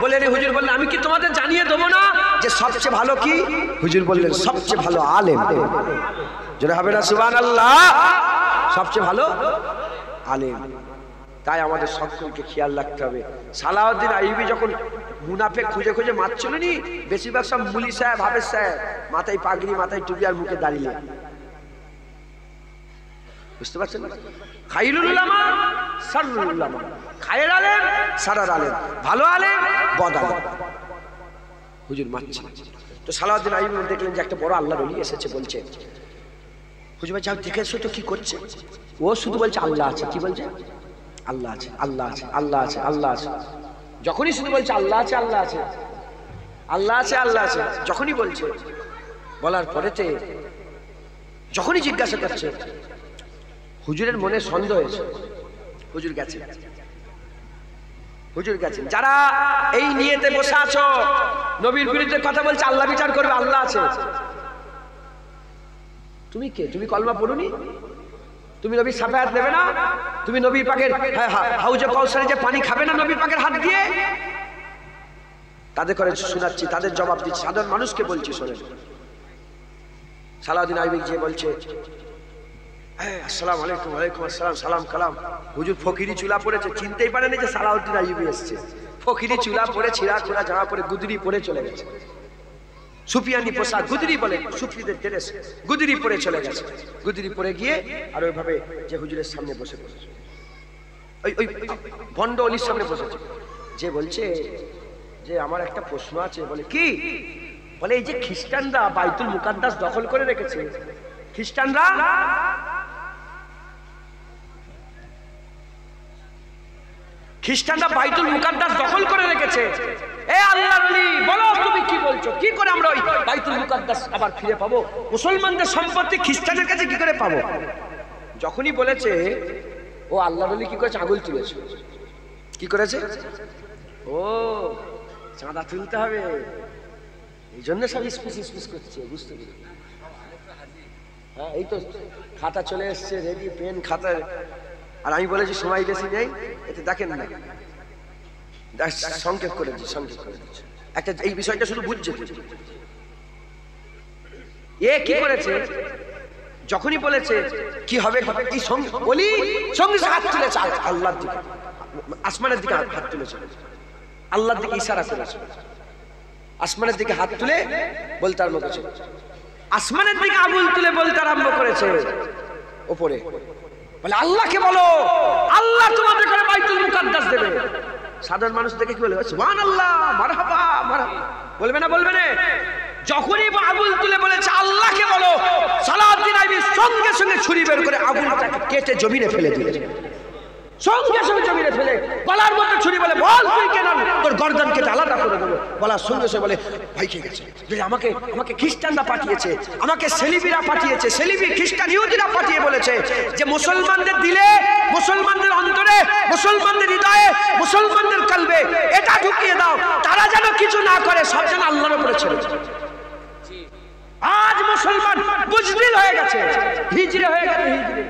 বলে রে হুজুর বললেন আমি কি তোমাদের জানিয়ে দেবো না যে সবচেয়ে ভালো কি? হুজুর বললেন সবচেয়ে ভালো আলেম। যেটা হবে না সুবহানাল্লাহ? সবচেয়ে ভালো আলেম। তাই আমাদের সকলকে খেয়াল রাখতে হবে। সালাউদ্দিন আইয়ুবী যখন মুনাফেক খুঁজে খুঁজে মারছিল নি, বেশিরভাগ সব মুলি সাহেব, হাফেজ সাহেব, মাথায় পাগড়ি, মাথায় টুপি আর মুখে দাঁড়িয়ে। বুঝতে পারছেন? খাইরুল উলামা, শাররুল উলামা। খায়ের আলেম, সারার আলেম, ভালো আলেম, বদ আলেম। হুজুর মারছে। তো সালাউদ্দিন আইয়ুবী দেখলেন যে একটা বড় আল্লাহর ওলি এসেছে, বলছে হুজুর ভাই যাও দেখেছো তো কি করছে? ও শুধু বলছে আল্লাহ আছে। কি বলছে? আল্লাহ আছে, আল্লাহ আছে, আল্লাহ আছে, আল্লাহ আছে। যখনই শুধু বলছে আল্লাহ আছে, আল্লাহ আছে, আল্লাহ আছে, আল্লাহ আছে, যখনই বলছে, বলার পরেতে যখনই জিজ্ঞাসা করছে, হুজুরের মনে সন্দেহ হয়েছে। হুজুর গেছেন, হুজুর গেছেন। যারা এই নিয়েতে বসে আছো, নবীর বিরুদ্ধে কথা বলছে, আল্লাহ বিচার করবে, আল্লাহ আছে, তুমি কে? তুমি কলমা পড়ুনি? তুমি নবীর সাফায়াত নেবে না? তুমি নবীর পাকের হাউজে কাউসারে যে পানি খাবে না নবীর পাকের হাত দিয়ে? তাদের করে শোনাচ্ছি, তাদের জবাব দিচ্ছি, সাধারণ মানুষকে বলছি শোনেন। সালাউদ্দিন আইয়ুবী যে বলছে আসসালামু আলাইকুম, ওয়ালাইকুম আসসালাম, সালাম কালাম। হুজুর ফকিরি চুলা পড়েছে, চিনতেই পারেনি যে সালাউদ্দিন আইয়ুবী এসছে। ফকিরি চুলা পরে, ছিঁড়া খোলা জামা পরে, গুদরি পরে চলে গেছে। সুফিয়ানি পোশাক, গুদরি বলে, সুফিদের ড্রেস, গুদরি পরে চলে গেছে। গুদরি পরে গিয়ে আর ওইভাবে যে হুজুরের সামনে বসে বসেছে, ওই ভণ্ড অলির সামনে বসেছে। যে বলছে যে আমার একটা প্রশ্ন আছে। বলে কি? বলে এই যে খ্রিস্টানরা বাইতুল মুকাদ্দাস দখল করে রেখেছে, খ্রিস্টানরা বাইতুল মুকাদ্দাস দখল করে রেখেছে। এ আল্লাহর ওলি, বলো তুমি কি বলছো? কি করে আমরা ওই বাইতুল মুকাদ্দাস আবার ফিরে পাবো? মুসলমানদের সম্পত্তি খ্রিস্টানের কাছে কি করে পাবো? যখনই বলেছে, ও আল্লাহর ওলি কি করেছে? আঙুল তুলেছে। কি করেছে? ও চাঁদা তুলতে হবে, এই জন্য সব স্পুস করছে, বুঝতে পারি। হ্যাঁ, এই তো খাতা চলে এসছে রেডি, পেন খাতা। আর আমি বলেছি সময় বেশি নেই, এতে দেখেন না, সংক্ষেপ করে দিচ্ছি, সংক্ষেপ করে দিচ্ছি। একটা এই বিষয়টা শুধু বুঝছে। এ কি করেছে, যখনই বলেছে কি হবে এই সঙ্গে বলি, সঙ্গে হাত তুলেছে আল্লাহর দিকে, আসমানের দিকে হাত তুলেছে, আল্লাহর দিকে ইশারা করেছে, আসমানের দিকে হাত তুলে বলতে আরম্ভ করেছে, আসমানের দিকে আঙুল তুলে বলতে আরম্ভ করেছে ওপরে, বলে আল্লাহকে বলো, আল্লাহ তোমাদের করে বাইতুল মুকাদ্দাস দেবে। সাধারণ মানুষ দেখে কি বলে, সুবহানাল্লাহ, মারহাবা, মারহাবা, বলবে না, বলবে না। যখনই আগুন তুলে বলেছে আল্লাহকে বলো, সালাউদ্দিন আইবি সঙ্গে সঙ্গে ছুরি বের করে আগুনটাকে কেটে জমিনে ফেলে দিয়েছে, সঙ্গে সঙ্গে জমিনে ফেলে গলার মধ্যে ছুরি, বলে বল তুই কেন, তোর গর্দন কেটে আলাদা করে দেবো। বলার সঙ্গে সঙ্গে বলে ভাই ঠিক আছে, আমাকে আমাকে খ্রিস্টানরা পাঠিয়েছে, আমাকে সেলিবিরা পাঠিয়েছে, সেলিবি খ্রিস্টান ইহুদিরা পাঠিয়ে বলেছে যে মুসলমানদের দিলে, মুসলমানদের অন্তরে, মুসলমানদের হৃদয়ে, মুসলমানদের কলবে এটা ঢুকিয়ে দাও, তারা যেন কিছু না করে, সব যেন আল্লাহর উপরে ছেড়ে যায়। আজ মুসলমান বুজদিল হয়ে গেছে, হিজড়ে হয়ে গেছে, হিজড়ে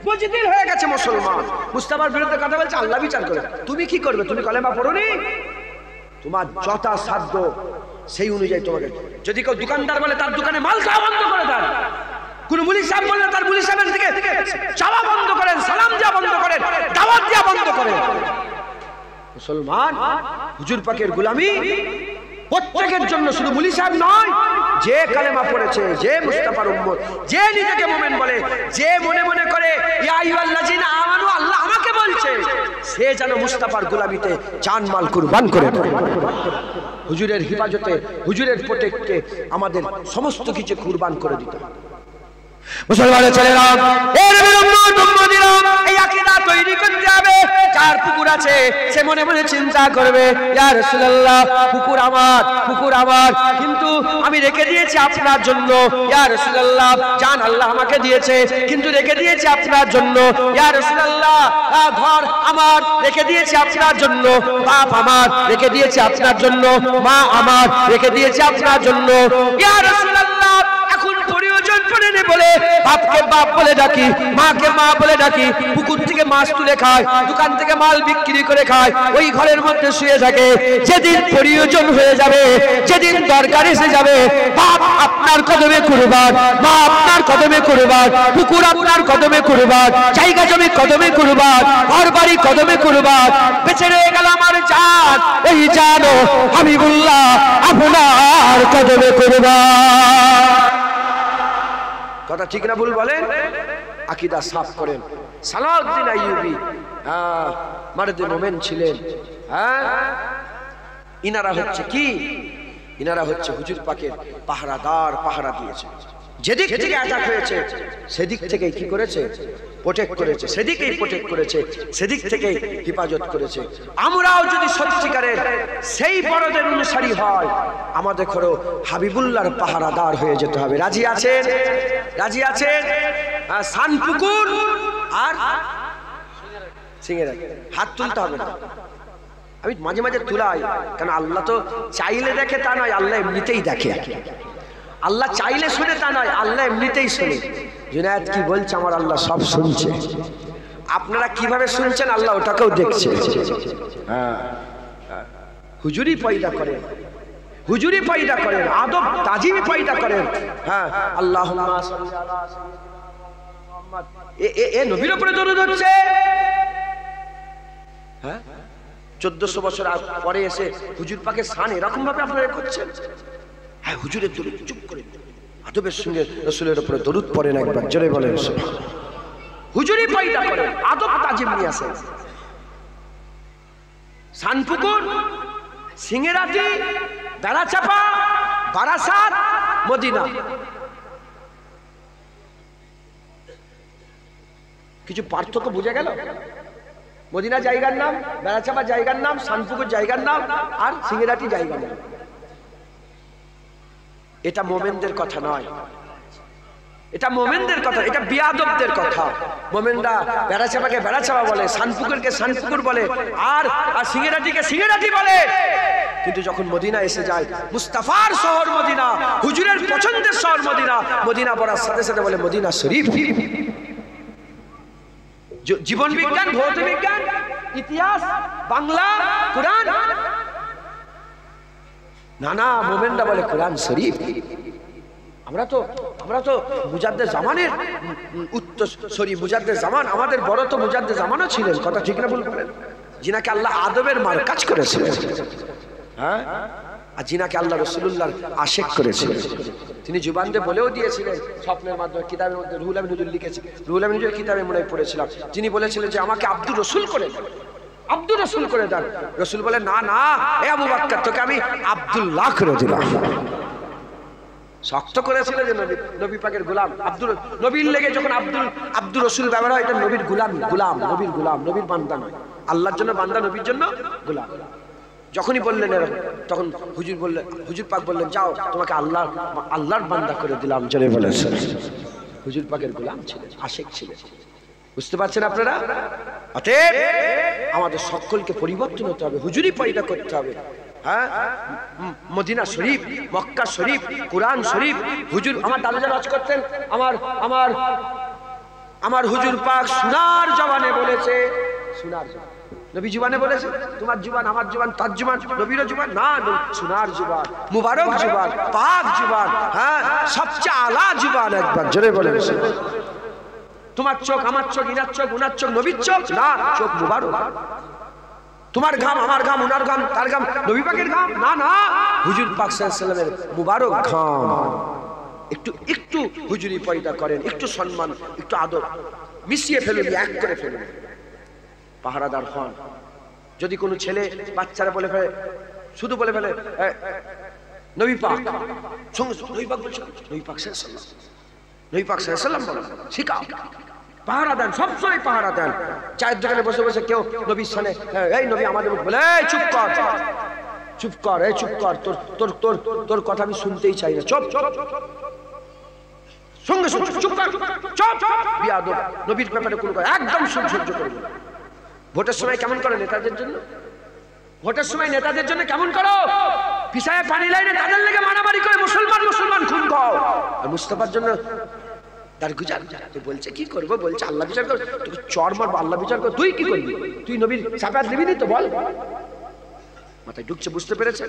বুজদিল হয়ে গেছে মুসলমান। মুস্তাফার বিরুদ্ধে কথা বলছে, আল্লাহ বিচার করে। তুমি কি করবে? তুমি কলেমা পড়োনি, তোমার যথা সাধ্য সেই অনুযায়ী তোমাকে। যদি কেউ দোকানদার বলে তার দোকানে মাল খাওয়া বন্ধ করে দেন, কোন মুলি সাহেব বললে তার মুলি সাহেবের দিকে চাওয়া বন্ধ করেন, সালাম দেওয়া বন্ধ করেন, দাওয়াত দেওয়া বন্ধ করেন। মুসলমান হুজুর পাকের গোলামি প্রত্যেকের জন্য, শুধু মুলি সাহেব নয়, যে কালেমা পড়েছে, যে মুস্তাফার উম্মত, যে নিজেকে মুমিন বলে, যে মনে মনে করে ইয়া আইয়ুহাল্লাযীনা আমানু, আল্লাহ আমাকে বলছে, সে যেন মুস্তাফার গোলামিতে জানমাল কুরবান করে দেয়। হুজুরের হিফাজতে, হুজুরের প্রোটেক্টে আমাদের সমস্ত কিছু কুরবান করে দিতে হবে। মুসলমানের ছেলেরা, এর বিরুদ্ধে এই আকীদা তৈরি করতে হবে। যার পুকুর আছে সে মনে মনে চিন্তা করবে, ইয়া রাসূলুল্লাহ, পুকুর আমার, পুকুর আমার, কিন্তু আমি রেখে দিয়েছি আপনার জন্য। ইয়া রাসূলুল্লাহ, জান আল্লাহ আমাকে দিয়েছে, কিন্তু রেখে দিয়েছি আপনার জন্য। ইয়া রাসূলুল্লাহ, ঘর আমার, রেখে দিয়েছি আপনার জন্য। বাপ আমার, রেখে দিয়েছি আপনার জন্য। মা আমার, রেখে দিয়েছি আপনার জন্য। ইয়া রাসূলুল্লাহ, এখন প্রয়োজন পড়ে বলে বাপকে বাপ বলে ডাকি, মাকে মা বলে ডাকি, পুকুর থেকে মাছ তুলে খায়, দোকান থেকে মাল বিক্রি করে খায়, ওই ঘরের মধ্যে শুয়ে থাকে। যেদিন প্রয়োজন হয়ে যাবে, যেদিন দরকার এসে যাবে, বাপ আপনার কদমে কুরবান, মা আপনার কদমে কুরবান, পুকুর আপনার কদমে কুরবান, জায়গা জমি কদমে কুরবান, ঘর বাড়ি কদমে কুরবান। বেঁচে রয়ে গেল আমার জান, এই জানো হাবিবুল্লাহ আপনার কদমে কুরবান। কথা ঠিক না ভুল বলেন? আকীদা সাফ করেন। সালাউদ্দিন আইয়ুবী মারদে মোমেন ছিলেন। ইনারা হচ্ছে কি? ইনারা হচ্ছে হুজুর পাকের পাহারাদার, পাহারা দিয়েছে। যেদিক থেকে অ্যাটাক হয়েছে সেদিক থেকে কি করেছে? প্রোটেক্ট করেছে, সেদিকেই প্রোটেক্ট করেছে, সেদিক থেকে হেফাজত করেছে। আমরাও যদি সত্যিকারের সেই বড়দের অনুসারী হয়, আমাদের ঘরে হাবিবুল্লাহর পাহারাদার হয়ে যেতে হবে। রাজি আছেন? রাজি আছেন? সানপুকুর আর সিংহের হাত তুলতে হবে না। আমি মাঝে মাঝে তুলাই, কারণ আল্লাহ তো চাইলে দেখে তা নয়, আল্লাহ এমনিতেই দেখে। আল্লাহ চাইলে শুনে তা নয়, আল্লাহ এমনিতেই শুনে। জুনায়েদ কি বলছে? আমার আল্লাহ সব শুনছে। আপনারা কিভাবে শুনছেন আল্লাহ ওটাকেও দেখছে। হুজুরি পয়দা করেন, হুজুরি পয়দা করেন, আদব তাজিম পয়দা করেন। হ্যাঁ, আল্লাহুম্মা সাল্লি আলা সাইয়্যিদিনা মুহাম্মদ, এ নবীর উপরে দরুদ হচ্ছে। হ্যাঁ, 1400 বছর পরে এসে হুজুর পাকের শান এরকম ভাবে আপনারা করছেন। হ্যাঁ, হুজুরের দরুদ চুপ করে আদবের সঙ্গে রাসূলের উপরে দরুদ পড়েন, একবার জোরে বলেন সুবহানাল্লাহ। হুজুরি পয়দা করেন, আদব তাজিম নিয়ে আসেন। সানপুকুর, সিংহেরাটি, বেড়াচাপা, বারাসাত, মদিনা, কিছু পার্থক্য বুঝে গেল? মদিনা জায়গার নাম, বেড়াচাপা জায়গার নাম, সানপুকুর জায়গার নাম, আর সিংহেরাটি জায়গার নাম। এটা মোমেনদের কথা নয়, এটা মোমেনদের কথা, এটা বিয়াদবদের কথা। মোমেনরা বেড়াচাপাকে বেড়াচাপা বলে, সানপুকুরকে সানপুকুর বলে, আর সিংহেরাটিকে সিংহেরাটি বলে। কিন্তু যখন মদিনা এসে যায়, মুস্তাফার শহর মদিনা, হুজুরের পছন্দের শহর মদিনা, মদিনা পড়ার সাথে সাথে বলে মদিনা শরীফ। জীবন বিজ্ঞান, ভৌত বিজ্ঞান, ইতিহাস, বাংলা, কোরআন, নানা মোমেনরা বলে কোরআন শরীফ। আমরা তো মুজাদ্দেদ জামানের উত্তরসূরি, মুজাদ্দেদ জামান, আমাদের বড় তো মুজাদ্দেদ জামানও ছিলেন, কথা ঠিক না ভুল বলেন, যিনাকে আল্লাহ আদবের মারকাজ করেছিলেন, হ্যাঁ, আর যিনাকে আল্লাহ রাসূলুল্লাহর আশিক করেছিলেন। তিনি জুবান দিয়ে বলেও দিয়েছিলেন স্বপ্নের মাধ্যমে, কিতাবের মধ্যে রুহুল আমিন হুজুর লিখেছে, রুহুল আমিন হুজুর কিতাবে মনে পড়েছিলাম, যিনি বলেছিলেন যে আমাকে আব্দুর রসুল করে দেন, আব্দুর রসুল করে দেন। রসুল বলে না না এ আবু বকর, তোকে আমি আব্দুল্লাহ করে দিলাম। শক্ত করেছিল যে নবী পাকের গোলাম, আব্দুল নবীর লেগে যখন আব্দুর রসুল ব্যবহার হয়, এটা নবীর গোলাম, নবীর গোলাম, নবীর বান্দা নয়, আল্লাহর জন্য বান্দা, নবীর জন্য গোলাম। যখনই বললেন এরকম, তখন হুজুর পাক বললেন যাও, তোমাকে আল্লাহর বান্দা করে দিলাম। জোরে বলেছেন, হুজুর পাকের গোলাম ছিলেন, আশিক ছিলেন। বুঝতে পারছেন আপনারা? অতএব আমাদের সকলকে পরিবর্তন হতে হবে, হুজুরি পয়দা করতে হবে। হ্যাঁ, মদিনা শরীফ, মক্কা শরীফ, কোরআন শরীফ, হুজুর আমার দাদা রাজ করতেন, আমার হুজুর পাক সোনার জবানে বলেছে, সোনার জবান, নবী জুবানে বলেছে, তোমার জুবান, আমার জুবান, তার জুবান, নবীর জুবান না, সোনার জুবান, মুবারক জুবান, পাক জুবান, হ্যাঁ, সবচেয়ে আলা জুবান। একবার জোরে বলেছে, তোমার চোখ, আমার চোখ, ইনার চোখ, উনার চোখ, নবীর চোখ না, চোখ মুবারক। তোমার ঘাম, আমার ঘাম, উনার ঘাম, তার ঘাম, নবী পাকের ঘাম না, না, হুজুর পাক সাল্লাল্লাহু আলাইহি ওয়াসাল্লামের মুবারক ঘাম। একটু হুজুরি পয়দা করেন, একটু সম্মান, একটু আদর মিশিয়ে ফেলুন, এক করে ফেলুন, পাহারাদার হন। যদি কোনো ছেলে বাচ্চারা বলে ফেলে, শুধু বলে ফেলে নবী পাক, সঙ্গে নবী পাক বলছে, নবী পাক সাল্লাল্লাহু আলাইহি ওয়াসাল্লাম, নবী পাক সাল্লাল্লাহু আলাইহি ওয়াসাল্লাম বলো, শিখাও, পাহারা দেন, সবসময় পাহারা দেন। চায়ের দোকানে বসে বসে কেউ নবীর সামনে এই নবী আমাদের বলে চুপ কর, চুপ কর, এই চুপ কর, তোর কথা আমি শুনতেই চাই না, চুপ, সঙ্গে সঙ্গে চুপ কর, চুপ, বিয়াদব, নবীর ব্যাপারে কোনো একদম সহ্য করবে না। ভোটের সময় কেমন করে নেতাদের জন্য, ভোটের সময় নেতাদের জন্য কেমন করো, পিছায় পানি লাইনে তাদের লেগে মারামারি করে মুসলমান খুন খাও, আর মুস্তাফার জন্য বলছে কি করবো, বলছে আল্লাহ বিচার কর, তুই চর মারবো, আল্লাহ বিচার কর, তুই কি করবি, তুই নবীর সাফাত দিবি নি তো বল, মাথায় ঢুকছে, বুঝতে পেরেছে?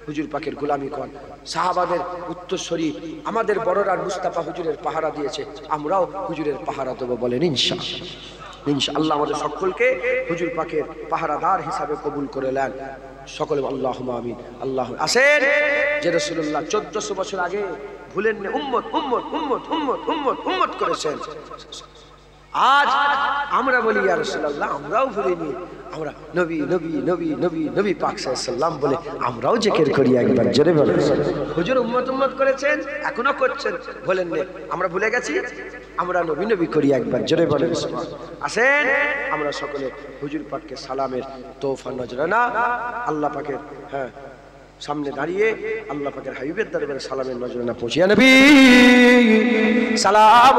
হুজুর পাকের গোলামি কর, সাহাবাদের উত্তরসূরি আমাদের বড়রা মুস্তাফা হুজুরের পাহারা দিয়েছে, আমরাও হুজুরের পাহারা দেবো, বলেন ইনশাআল্লাহ। আমাদের সকলকে হুজুর পাকের পাহারাদার হিসাবে কবুল করে নেন সকলে, আল্লাহুম্মা আমিন। আল্লাহ আসেন যে রাসূলুল্লাহ 1400 বছর আগে ভুলেন না, উম্মত করেছেন। আজ আমরা বলি ইয়া রাসূলুল্লাহ, আমরাও ভুলিনি, আমরা নবী পাক সাল্লাল্লাহু আলাইহি ওয়াসাল্লাম বলে আমরাও জিকির করি, একবার জোরে বলেন। হুজুর উম্মত করেছেন, এখনো করছেন, বলেন না আমরা ভুলে গেছি, আমরা নবী করি, একবার জোরে বলেন। আসেন আমরা সকলে হুজুর পাককে সালামের তোহফা নজরানা আল্লাহ পাকের সামনে দাঁড়িয়ে আল্লাহ পাকের হাবিবের দরবারে সালামের নজরানা পৌঁছিয়ে নবী সালাম।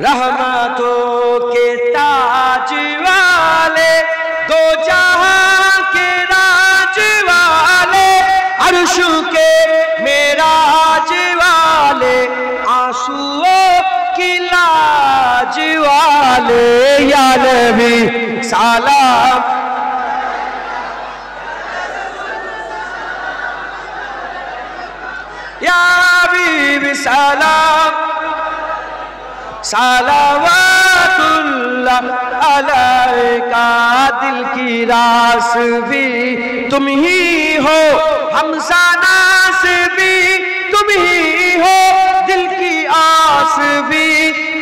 रहमतों के ताज वाले, दो जहां के राज वाले, अर्श के मेराज वाले, आंसुओं की लाज वाले, या नबी सलाम, या बीबी सलाम, सलावतुल्लाह अलैका, दिल की रास भी तुम ही हो, हमसानास भी तुम ही हो, दिल की आस भी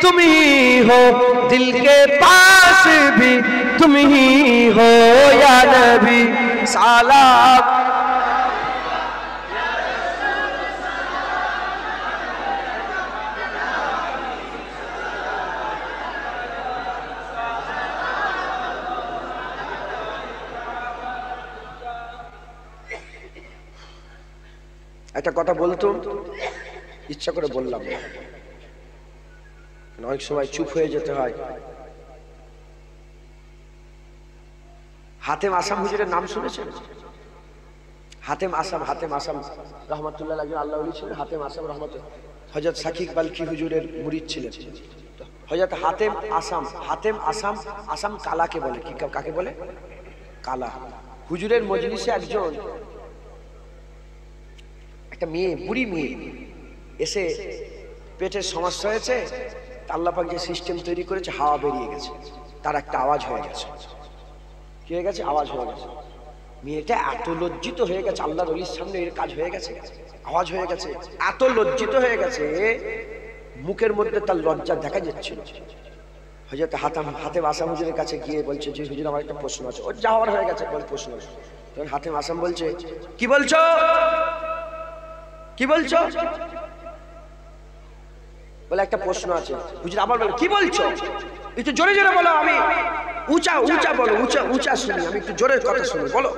तुम ही हो, दिल के पास भी तुम ही हो, या नबी सलाम। একটা কথা বলতো, ইচ্ছা করে বললাম, অনেক সময় চুপ হয়ে যেতে হয়। হাতেম আসাম হুজুরের নাম শুনেছেন? হাতেম আসাম রহমাতুল্লাহ একজন আল্লাহ ওলি ছিলেন। হাতেম আসাম রহমাতুল্লাহ হযরত সাকিব বালকি হুজুরের মুরিদ ছিলেন। হযরত হাতেম আসাম, আসাম কালাকে বলে। কি কাকে বলে? কালা। হুজুরের মজলিসে একজন একটা মেয়ে, বুড়ি মেয়ে এসে পেটের সমস্যা হয়েছে, আল্লাহ পাক যে সিস্টেম তৈরি করেছে, হাওয়া বেরিয়ে গেছে, তার একটা আওয়াজ হয়ে গেছে। কি হয়ে গেছে? আওয়াজ হয়ে গেছে। মেয়েটা এত লজ্জিত হয়ে গেছে, আল্লাহর ওলির সামনে এর কাজ হয়ে গেছে, আওয়াজ হয়ে গেছে, এত লজ্জিত হয়ে গেছে, মুখের মধ্যে তার লজ্জা দেখা যাচ্ছিল। হযরত হাতেম আসাম হুজুরের কাছে গিয়ে বলছে যে হুজুর আমার একটা প্রশ্ন আছে। ওর যাওয়ার হয়ে গেছে, বল প্রশ্ন আছে। তখন হাতেম আসাম বলছে, কি বলছো? কি বলছো? বলে একটা প্রশ্ন আছে। হুজুর আবার বলে, কি বলছো? একটু জোরে জোরে বলো, আমি উঁচা বলো, উঁচা শুনি, আমি একটু জোরে কথা শুনি, বলো।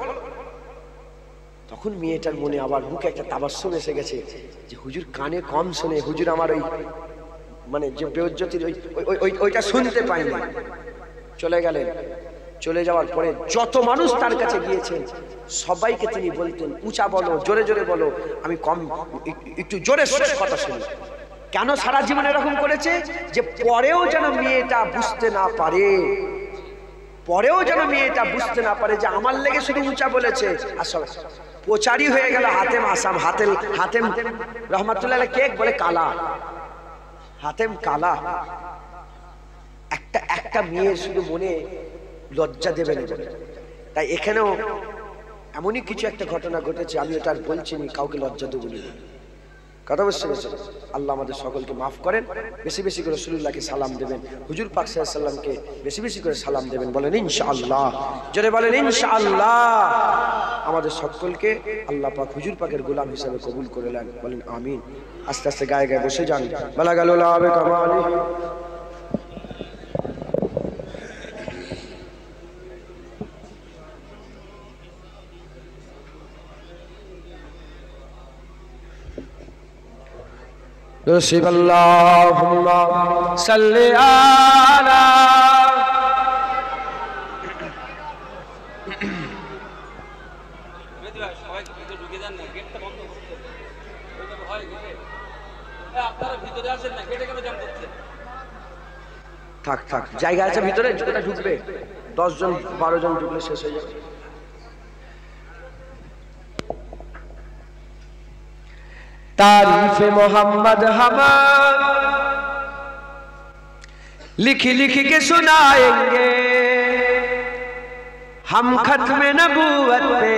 তখন মেয়েটার মনে আবার মুখে একটা তাবাসসুম এসে গেছে যে হুজুর কানে কম শোনে, হুজুর আমার ওই মানে যে বেউজ্জতির ওইটা শুনতে পাইনি। চলে গেলেন। চলে যাওয়ার পরে যত মানুষ তার কাছে গিয়েছেন সবাইকে তিনি বলতেন, উঁচা বলো, জোরে জোরে বলো, আমি কম একটু জোরে কথা শুনি। কেন সারা জীবন এরকম করেছে? যে পরেও যেন মেয়েটা বুঝতে না পারে, যে আমার লেগে শুধু উঁচা বলেছে। আসলে প্রচারই হয়ে গেল হাতেম আসাম। হাতেম রহমাতুল্লাহ কে বলে? কালা। হাতেম কালা। একটা মেয়ের শুধু মনে লজ্জা দেবে না। তাই এখানেও এমনই কিছু একটা ঘটনা ঘটেছে, আমি ওটা আর বলছি না, কাউকে লজ্জা দেবো না। কথা বুঝতে পেরেছেন? আল্লাহ আমাদের সকলকে মাফ করেন। বেশি বেশি করে রাসূলুল্লাহকে সালাম দেবেন, হুজুর পাক সাল্লাল্লাহু আলাইহি ওয়াসাল্লামকে বেশি বেশি করে সালাম দেবেন। বলেন ইনশাআল্লাহ, জোরে বলেন ইনশাআল্লাহ। আমাদের সকলকে আল্লাহ পাক হুজুর পাকের গোলাম হিসেবে কবুল করে নেন। বলেন আমিন। আস্তে আস্তে গায়ে গায়ে বসে যান। বালাগালুল আবে কামালি। আল্লাহুম্মা সাল্লি আলা থাক জায়গা আছে ভিতরে, যেটা ঢুকবে 10 জন 12 জন ঢুকলে শেষ হয়ে যাবে। तारीफ़ मोहम्मद हम लिख लिख के सुनाएंगे, हम खत्म नबूवत पे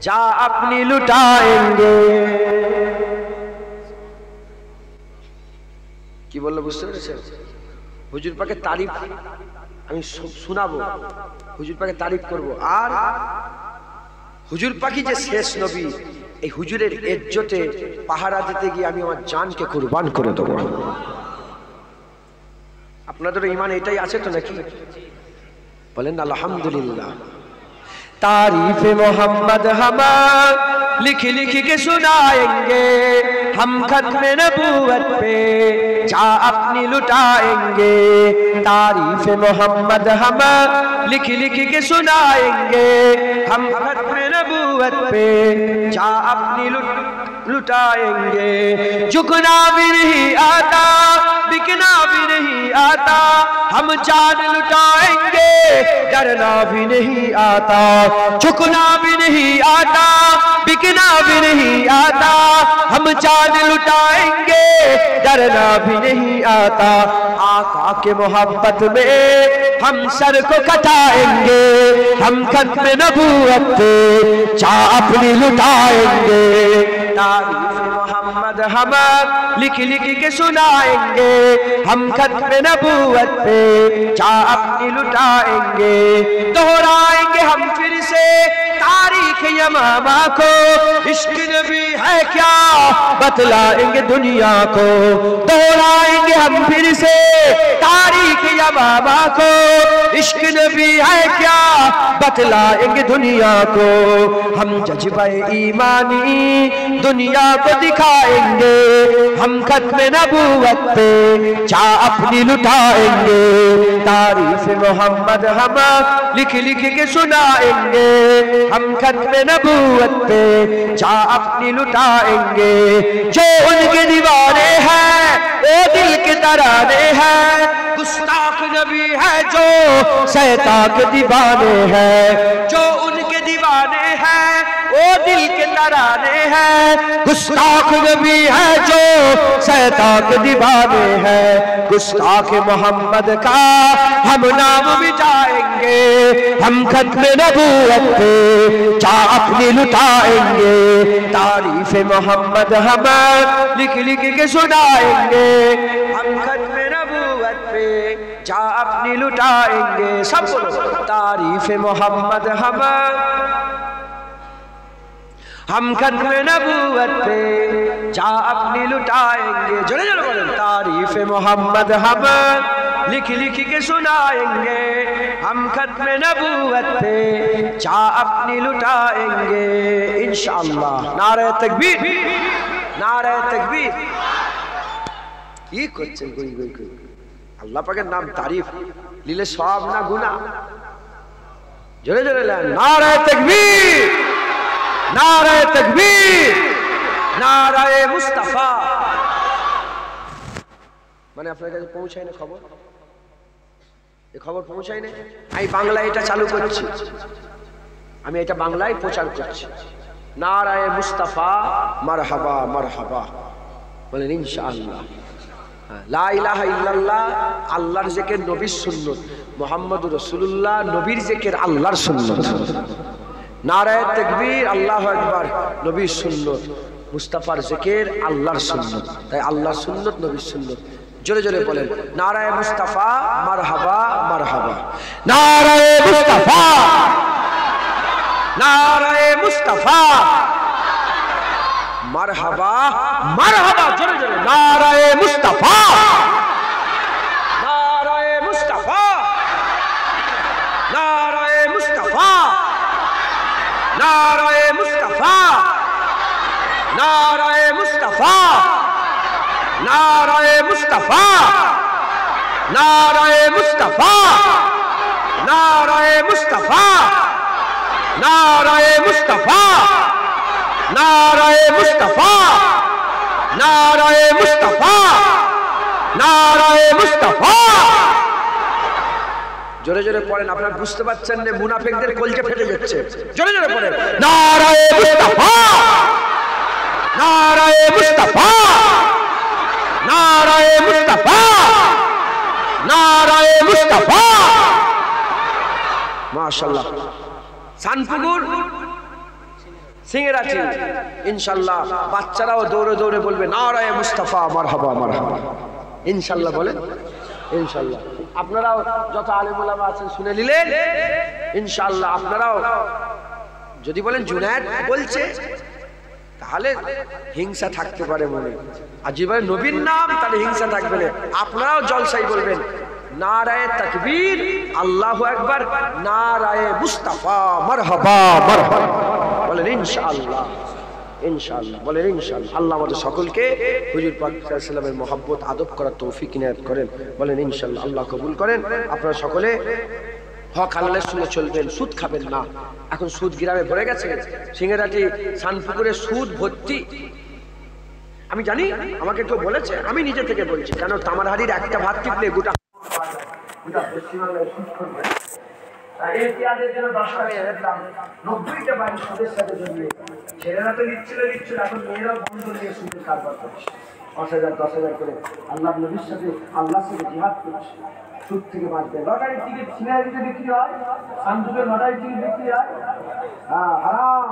जा अपनी लुटाएंगे। কি বললো বুঝতে পেরেছেন? হুজুর পাকের তারিফ আমি শোনাবো, হুজুর পাকের তারিফ করব। আর হুজুর পাকি যে শেষ নবী, এই হুজুরের ইজ্জতে পাহারা দিতে গিয়ে আমি আমার জানকে কুরবান করে দেবো। আপনাদের ঈমান এটাই আছে তো নাকি? বলেন আলহামদুলিল্লাহ। तारीफ़ मोहम्मद हम लिख लिख के सुनाएंगे, हम खत्म नबूवत पे जा अपनी लुटाएंगे। तारीफ़ मोहम्मद हम लिख लिख के सुनाएंगे, हम खत्म नबूवत पे जा अपनी लुटाएंगे। झुकना भी नहीं आता, बिकना भी नहीं आता, हम जान लुटाएंगे, डरना भी नहीं आता। झुकना भी नहीं आता, बिकना भी नहीं आता, हम जान लुटाएंगे, डरना भी नहीं आता। आका के मोहब्बत में हम सर को कटाएंगे, हम खत्म नबूवत पे जा अपनी लुटाएंगे। तारीफ़ मोहम्मद हम लिख लिख के सुनाएंगे, हम खत्म नबूवत पे जा अपनी लुटाएंगे। दोहराएंगे हम फिर से तारीख यमामा को, इश्क नबी है क्या बतलाएंगे दुनिया को। दोहराएंगे हम फिर से तारीख यमामा को, इश्क नबी है क्या बतलाएंगे दुनिया को, हम जज्बा ईमानी दुनिया को दिखाएंगे, हम खत्म नबूवत पे चा अपनी लुटाएंगे, तारीफ मोहम्मद हम लिख लिख के सुनाएंगे, हम खत्म नबूवत पे चा अपनी लुटाएंगे। जो उनके दीवाने हैं वो दिल के तराने हैं, गुस्ताख नबी है जो शैतान के दीवाने हैं, जो उनके दीवाने हैं वो दिल के तराने हैं, गुस्ताख नबी है जो शैतान के दीवाने हैं, गुस्ताख मोहम्मद का हम नाम मिटाएंगे, हम खत्म नबूवत पे चा अपनी लुटाएंगे, तारीफ मोहम्मद हम लिख लिख के सुनाएंगे, हम खत्म नबूवत पे चा अपनी लुटाएंगे। सब बोलो तारीफ मोहम्मद हम खत्म नबूवत पे जा अपनी लुटाएंगे। जोरे जोरे बोलें तारीफ मोहम्मद हम लिख लिख के सुनाएंगे, हम खत्म नबूवत पे जा अपनी लुटाएंगे इंशाअल्लाह। नारे तकबीर, नारे तकबीर। ये করছেন কই কই কই আল্লাহ পাকের নাম তারিফ নিলে সওয়াব না গুনাহ? জোরে জোরে বলেন নারে তাকবীর, नारे तकबीर, नारे मुस्तफा। মানে আপনার কাছে পৌঁছায় না খবর? এই খবর পৌঁছায় না? আমি বাংলায় এটা চালু করছি, আমি এটা বাংলায় প্রচার করছি। নারায়ে মুস্তাফা মারহাবা মারহাবা বলেন ইনশাআল্লাহ। লা ইলাহা ইল্লাল্লাহ আল্লাহর জিকির নবীর সুন্নাত, মুহাম্মদুর রাসূলুল্লাহ নবীর জিকির আল্লাহর সুন্নাত। नाराए तकबीर अल्लाहु अकबर नबीर सुन्नत, मुस्तफार जिकिर अल्लाहर सुन्नत, ताई अल्लाहर सुन्नत नबीर सुन्नत। जोरे जोरे बोलें नाराए मुस्तफा मरहबा मरहबा, नाराए मुस्तफा, नाराए मुस्तफा मरहबा मरहबा। जोरे जोरे नाराए मुस्तफा, नाराए मुस्तफा, नाराए मुस्तफा, नाराए मुस्तफा, नाराए मुस्तफा, नाराए मुस्तफा, नाराए मुस्तफा, नाराए मुस्तफा, नाराए मुस्तफा, नाराए मुस्तफा, नाराए मुस्तफा, नाराए मुस्तफा। जोरे जोरे पढ़ें, আপনারা বুঝতে পারছেন না মুনাফিকদের কলজে ফেটে যাচ্ছে। जोरे जोरे पढ़ें नाराए मुस्तफा, नाराए मुस्तफा, नाराए मुस्तफा, नाराए मुस्तफा। माशाल्लाह। सानपुकुर सिंगराची इंशाल्लाह বাচ্চারাও দৌড়ে দৌড়ে বলবে নারায়ে মুস্তাফা মারহাবা মারহাবা इंशाल्लाह। বলেন इंशाल्लाह। আপনারাও যত আলেম ওলামা আছেন শুনে নিলেন इंशाल्लाह। আপনারাও যদি বলেন জুনায়েদ বলছে তাহলে হিংসা থাকতে পারে মনে, আর যদি বলেন নবীর নাম তাহলে হিংসা থাকবে না। আপনারাও জলসাই বলবেন নারায়ে তাকবীর আল্লাহু আকবার, নারায়ে মুস্তাফা মারহাবা মারহাবা বলেন इंशाल्लाह इंशाल्लाह। বলেন इंशाल्लाह। আল্লাহ আমাদের সকলকে হুজুর পাক সাল্লাল্লাহু আলাইহি ওয়াসাল্লামের মহব্বত আদব করার তৌফিক ইনায়াত করেন। বলেন इंशाल्लाह। আল্লাহ কবুল করেন। আপনারা সকলে হক হালালের সঙ্গে চলবেন, সুদ খাবেন না। এখন সুদ গ্রামে ভরে গেছে, সিংহেরাটি সানপুকুরে সুদ ভর্তি। আমি জানি, আমাকে কেউ বলেছে, আমি নিজে থেকে বলছি, কেন তামারহাড়ির একটা ভাত টিপলে গোটা পশ্চিমবাংলায় সুদ করবে। এহতিয়াতের জন্য 10 টাকা দিলাম, 90টা বাড়ি সুদের সাথে জড়িয়ে। ছেলেরা তো নিচ্ছিল, এখন মেয়েরাও বন্ধ নিয়ে সুদের কারবার করছে। 10,000 10,000 করে আল্লাহর নবীর সাথে আল্লাহর সাথে জিহাদ করছে। সুদ থেকে বাঁচবে। লটারির টিকিট সিনারিতে বিক্রি হয়, সান্দুকের লটারির টিকিট বিক্রি হয়, হারাম।